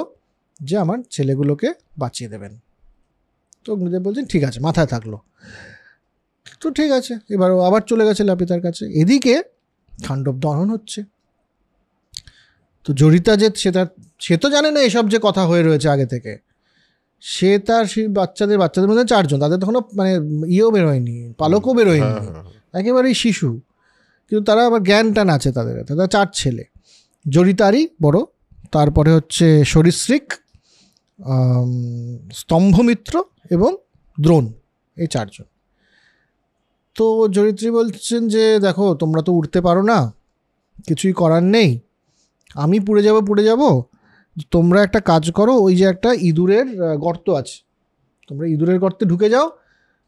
যে আমার ছেলেগুলোকে বাঁচিয়ে দেবেন। তো অগ্নিদেব বলছেন ঠিক আছে, মাথায় থাকলো। তো ঠিক আছে, এবার আবার চলে গেছে লাপিতার কাছে। এদিকে খাণ্ডব দহন হচ্ছে, তো জরিতা যে সে তো জানে না এসব যে কথা হয়ে রয়েছে আগে থেকে, সে তার সেই বাচ্চাদের মধ্যে 4জন, তাদের তখনও মানে বেরোয়নি, পালকও বেরোয়নি, একেবারেই শিশু, কিন্তু তারা আবার জ্ঞান টান আছে তাদের 4 ছেলে। জরিতারই বড়, তারপরে হচ্ছে সরীসৃক, স্তম্ভমিত্র এবং দ্রোণ, এই 4জন। তো জরিত্রী বলছেন যে দেখো তোমরা তো উঠতে পারো না, কিছুই করার নেই, আমি পুড়ে যাব, তোমরা একটা কাজ করো, ওই যে একটা ইঁদুরের গর্ত আছে তোমরা ইঁদুরের গর্তে ঢুকে যাও,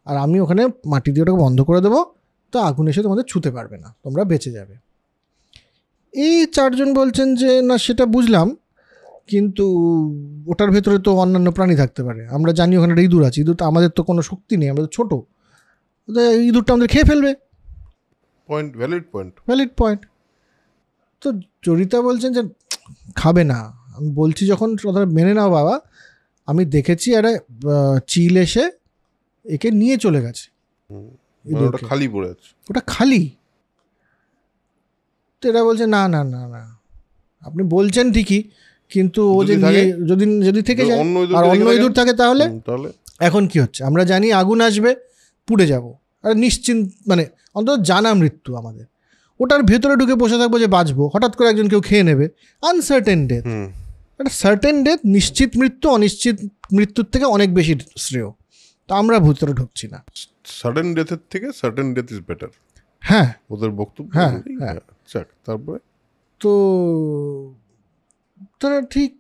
আর আমি ওখানে মাটি দিয়ে ওটাকে বন্ধ করে দেবো, তো আগুন এসে তোমাদের ছুঁতে পারবে না, তোমরা বেঁচে যাবে। এই 4 জন বলছেন যে না সেটা বুঝলাম, কিন্তু ওটার ভেতরে তো অন্যান্য প্রাণী থাকতে পারে, আমরা জানি ওখানে একটা ইঁদুর আছে, ইঁদুর তো আমাদের তো কোনো শক্তি নেই, আমরা তো ছোটো, ইঁদুরটা আমাদের খেয়ে ফেলবে। Point, valid point. তো জরিতা বলছেন যে খাবে না। আমি বলছি যখন কথা মেনে নাও বাবা, আমি দেখেছি একটা চিল এসে একে নিয়ে চলে গেছে, ওটা খালি পড়ে আছে, ওটা খালি। তো এরা বলছে না না না না, আপনি বলছেন ঠিকই, কিন্তু ও যে যদি থেকে যায় আর অন্য ইঁদুর থাকে তাহলে এখন কি হচ্ছে, আমরা জানি আগুন আসবে, পুড়ে যাব, আর নিশ্চিন্ত, মানে অন্তত জানা মৃত্যু আমাদের। ওটার ভেতরে ঢুকে বসে থাকবো যে বাঁচবো, হঠাৎ করে একজন কেউ খেয়ে নেবে, আনসার্টেন ডেথ। একটা সার্টেন ডেথ, নিশ্চিত মৃত্যু অনিশ্চিত মৃত্যুর থেকে অনেক বেশি শ্রেয়। তো আমরা ভেতরে ঢুকছি না। সাডেন ডেথের থেকে সার্টেন ডেথ ইজ বেটার, হ্যাঁ ওদের বক্তব্য। হ্যাঁ। তারপরে তো তারা ঠিক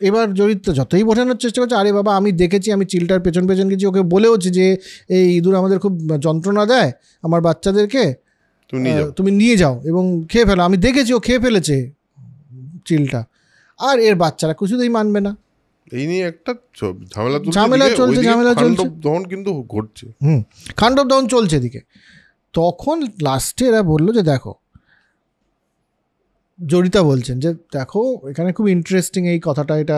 এবার জড়িত যতই বোঝানোর চেষ্টা করছে, আরে বাবা আমি দেখেছি, আমি চিলটার পেছন পেছন গেছি, ওকে বলেওছি যে এই ইঁদুর আমাদের খুব যন্ত্রণা দেয় আমার বাচ্চাদেরকে, তুমি নিয়ে যাও এবং খেয়ে ফেলো, আমি দেখেছি ও খেয়ে ফেলেছে চিলটা, আর এর বাচ্চারা কিছুতেই মানবে না। এই নিয়ে একটা ঝামেলা চলছে দহন কিন্তু ঘটছে, খান্ডব দহন চলছে এদিকে। তখন লাস্টে এরা বললো যে দেখো, জরিতা বলছেন যে দেখো এখানে খুব ইন্টারেস্টিং এই কথাটা, এটা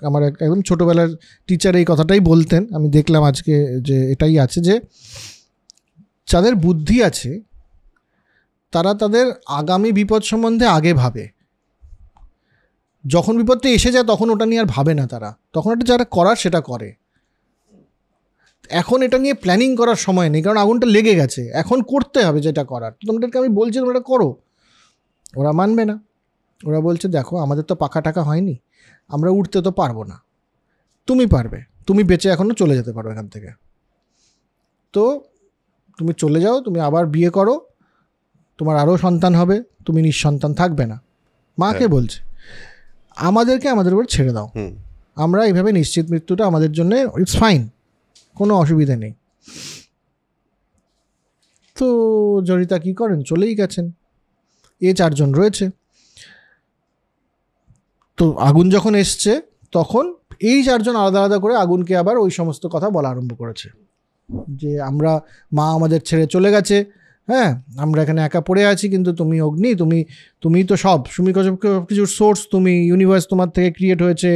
আমার একদম ছোটোবেলার টিচার এই কথাটাই বলতেন, আমি দেখলাম আজকে যে এটাই আছে, যে যাদের বুদ্ধি আছে তারা তাদের আগামী বিপদ সম্বন্ধে আগে ভাবে, যখন বিপদটা এসে যায় তখন ওটা নিয়ে আর ভাবে না তারা, তখন এটা যারা করার সেটা করে। এখন এটা নিয়ে প্ল্যানিং করার সময় নেই, কারণ আগুনটা লেগে গেছে, এখন করতে হবে যেটা করার। তোমাদেরকে আমি বলছি তোমরা এটা করো, ওরা মানবে না। ওরা বলছে দেখো আমাদের তো পাকা টাকা হয়নি, আমরা উঠতে তো পারবো না, তুমি পারবে, তুমি বেঁচে এখনও চলে যেতে পারো এখান থেকে, তো তুমি চলে যাও, তুমি আবার বিয়ে করো, তোমার আরও সন্তান হবে, তুমি নিঃসন্তান থাকবে না। মাকে বলছে আমাদেরকে আমাদের উপর ছেড়ে দাও, আমরা এইভাবে নিশ্চিত মৃত্যুটা আমাদের জন্য ইটস ফাইন, কোনো অসুবিধা নেই। তো জরিতা কী করেন, চলেই গেছেন, 4 জন রয়েছে। তো আগুন যখন এসছে তখন এই 4 জন আলাদা আলাদা করে আগুনকে আবার ওই সমস্ত কথা বলা আরম্ভ করেছে, যে আমরা মা আমাদের ছেড়ে চলে গেছে, হ্যাঁ আমরা এখানে একা পড়ে আছি, কিন্তু তুমি অগ্নি, তুমি তো সব কিছুর সোর্স, তুমি ইউনিভার্স তোমার থেকে ক্রিয়েট হয়েছে,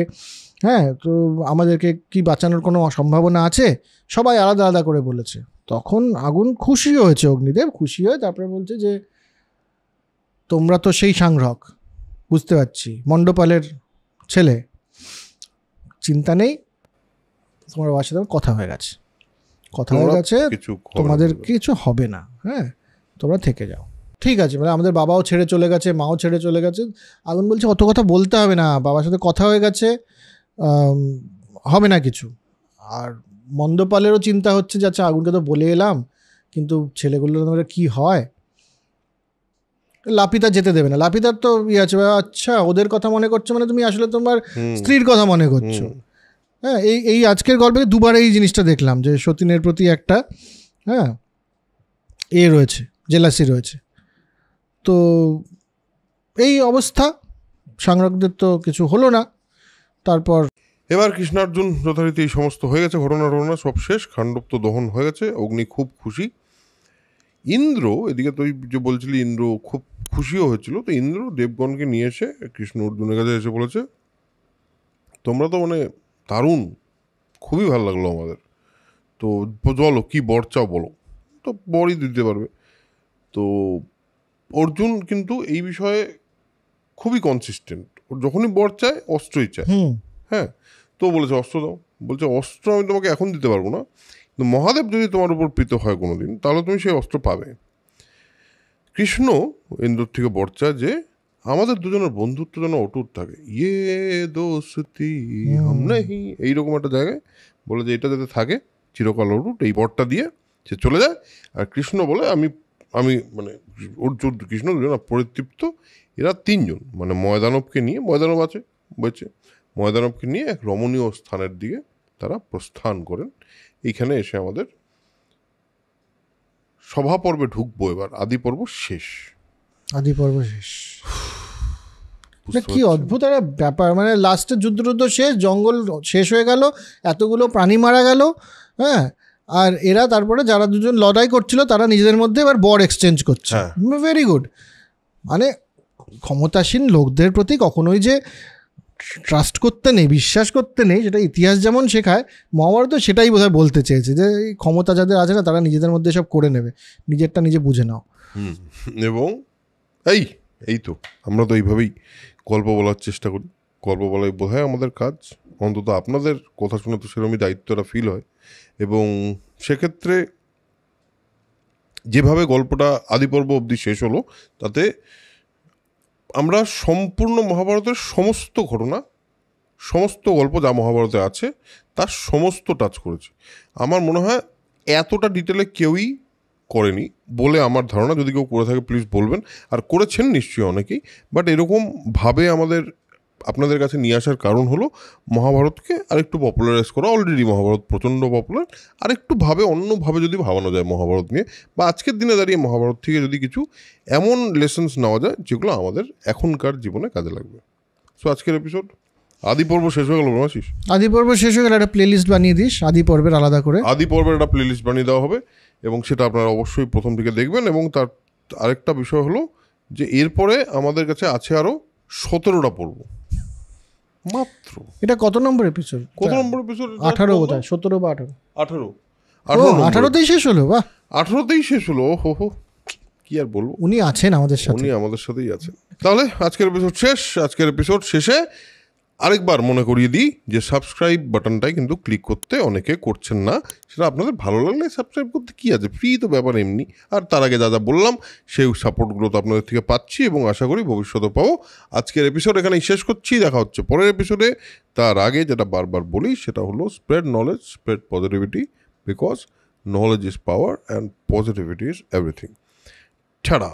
হ্যাঁ তো আমাদেরকে কি বাঁচানোর কোনো সম্ভাবনা আছে, সবাই আলাদা আলাদা করে বলেছে। তখন আগুন খুশি হয়েছে, অগ্নিদেব খুশি হয়ে তারপরে বলছে যে তোমরা তো সেই সাংরক, বুঝতে পারছি মণ্ডপালের ছেলে, চিন্তা নেই, তোমার বাবার সাথে কথা হয়ে গেছে, তোমাদের কিছু হবে না, হ্যাঁ তোমরা থেকে যাও, ঠিক আছে। মানে আমাদের বাবাও ছেড়ে চলে গেছে, মাও ছেড়ে চলে গেছে। আগুন বলছে অত কথা বলতে হবে না, বাবার সাথে কথা হয়ে গেছে, হবে না কিছু। আর মণ্ডপালেরও চিন্তা হচ্ছে যে আচ্ছা আগুনকে তো বলে এলাম, কিন্তু ছেলেগুলোর কি হয়, লাপিতা যেতে দেবে না, লাপিতার তো আছে, আচ্ছা ওদের কথা মনে করছো মানে তুমি আসলে তোমার স্ত্রীর কথা মনে করছো। হ্যাঁ এই আজকের গল্পে 2বার এই জিনিসটা দেখলাম, যে সতীনের প্রতি একটা রয়েছে, জেলাসি রয়েছে। তো এই অবস্থা, সাংরকদের তো কিছু হলো না। তারপর এবার কৃষ্ণার্জুন যথারীতি এই সমস্ত হয়ে গেছে, ঘটনা সব শেষ, খান্ডব তো দহন হয়ে গেছে, অগ্নি খুব খুশি। ইন্দ্র এদিকে তুই যে বলছিলি ইন্দ্র খুব খুশিও হয়েছিল, তো ইন্দ্র দেবগণকে নিয়ে এসে কৃষ্ণ অর্জুনের কাছে এসে বলেছে তোমরা তো মানে দারুণ, খুবই ভালো লাগলো আমাদের, তো বলো কি বর চাও বলো, তো বরই দিতে পারবে। তো অর্জুন কিন্তু এই বিষয়ে খুবই কনসিস্টেন্ট, ওর যখনই বর চায় অস্ত্রই চায়, হ্যাঁ তো বলেছে অস্ত্র দাও, বলছে অস্ত্র আমি তোমাকে এখন দিতে পারবো না, কিন্তু মহাদেব যদি তোমার উপর প্রীত হয় কোনো দিন তাহলে তুমি সেই অস্ত্র পাবে। কৃষ্ণ ইন্দ্র থেকে বর চায় যে আমাদের দুজনের বন্ধুত্ব যেন অটুট থাকে, ইয়ে দোস্তি হাম নেহি, এইরকম একটা জায়গায় বলে যে এটা যাতে থাকে চিরকাল অটুট, এই বরটা দিয়ে সে চলে যায়। আর কৃষ্ণ বলে আমি মানে অর্জুন কৃষ্ণ দুজন পরিতৃপ্ত, এরা 3 জন মানে ময়দানবকে নিয়ে, ময়দানব আছে বলছে, ময়দানবকে নিয়ে এক রমণীয় স্থানের দিকে তারা প্রস্থান করেন। এইখানে এসে আমাদের সভা পর্বে ঢুকবো, এবার আদি পর্ব শেষ। আদি পর্ব শেষ। বুঝতে কি পারছেন? অদ্ভুত একটা ব্যাপার, মানে লাস্টের যুদ্ধ শেষ, জঙ্গল শেষ হয়ে গেল, এতগুলো প্রাণী মারা গেল, হ্যাঁ, আর এরা তারপরে যারা দুজন লড়াই করছিল তারা নিজেদের মধ্যে এবার বর এক্সচেঞ্জ করছে। হ্যাঁ। Very good. মানে ক্ষমতাসীন লোকদের প্রতি কখনোই যে ট্রাস্ট করতে নেই, বিশ্বাস করতে নেই, সেটা ইতিহাস যেমন শেখায়, মহাভারত সেটাই বোধহয় বলতে চেয়েছে, যে এই ক্ষমতা যাদের আছে না তারা নিজেদের মধ্যে সব করে নেবে, নিজেরটা নিজে বুঝে নাও। এবং এই তো আমরা তো এইভাবেই গল্প বলার চেষ্টা করি, গল্প বলাই বোধ হয় আমাদের কাজ, অন্তত আপনাদের কথা শুনে তো সেরকমই দায়িত্বটা ফিল হয়। এবং সেক্ষেত্রে যেভাবে গল্পটা আদি পর্ব অবধি শেষ হলো, তাতে আমরা সম্পূর্ণ মহাভারতের সমস্ত ঘটনা, সমস্ত গল্প যা মহাভারতে আছে তার সমস্ত টাচ করেছি। আমার মনে হয় এতটা ডিটেলে কেউই করেনি বলে আমার ধারণা। যদি কেউ করে থাকে প্লিজ বলবেন, আর করেছেন নিশ্চয়ই অনেকেই, বাট এরকমভাবে আমাদের আপনাদের কাছে নিয়ে আসার কারণ হলো মহাভারতকে আরেকটু পপুলারাইজ করা। অলরেডি মহাভারত প্রচণ্ড পপুলার, আরেকটু অন্যভাবে যদি ভাবানো যায় মহাভারত নিয়ে, বা আজকের দিনে দাঁড়িয়ে মহাভারত থেকে যদি কিছু এমন লেসন্স নেওয়া যায় যেগুলো আমাদের এখনকার জীবনে কাজে লাগবে। সো আজকের এপিসোড আদি পর্ব শেষ হয়ে গেল ব্রহ্মাশিস। আদি পর্ব শেষ হয়ে গেলে একটা প্লেলিস্ট বানিয়ে দিস আদি পর্বের আলাদা করে। আদি পর্বের একটা প্লেলিস্ট বানিয়ে দেওয়া হবে এবং সেটা আপনারা অবশ্যই প্রথম থেকে দেখবেন। এবং তার আরেকটা বিষয় হলো যে এরপরে আমাদের কাছে আছে আরও 17টা পর্ব মাত্র। এটা কত নম্বর এপিসোড? কত নম্বর এপিসোড? 18 বোধহয়, 17 বা 18। 18 শেষ হলো, বাহ। 18তেই শেষ হলো। হো কি আর বলবো, উনি আছেন আমাদের সাথে। উনি আমাদের সাথেই আছেন। তাহলে আজকের এপিসোড শেষ। আজকের এপিসোড শেষে আরেকবার মনে করিয়ে দিই যে সাবস্ক্রাইব বাটনটাই কিন্তু ক্লিক করতে অনেকে করছেন না। সেটা আপনাদের ভালো লাগলে সাবস্ক্রাইব করতে কী আছে, ফ্রি তো ব্যাপার এমনি। আর তার আগে যা যা বললাম সেই সাপোর্টগুলো তো আপনাদের থেকে পাচ্ছি এবং আশা করি ভবিষ্যতে পাবো। আজকের এপিসোড এখানেই শেষ করছি, দেখা হচ্ছে পরের এপিসোডে। তার আগে যেটা বারবার বলি সেটা হলো spread knowledge, spread positivity, because knowledge is power and positivity is everything. ছাড়া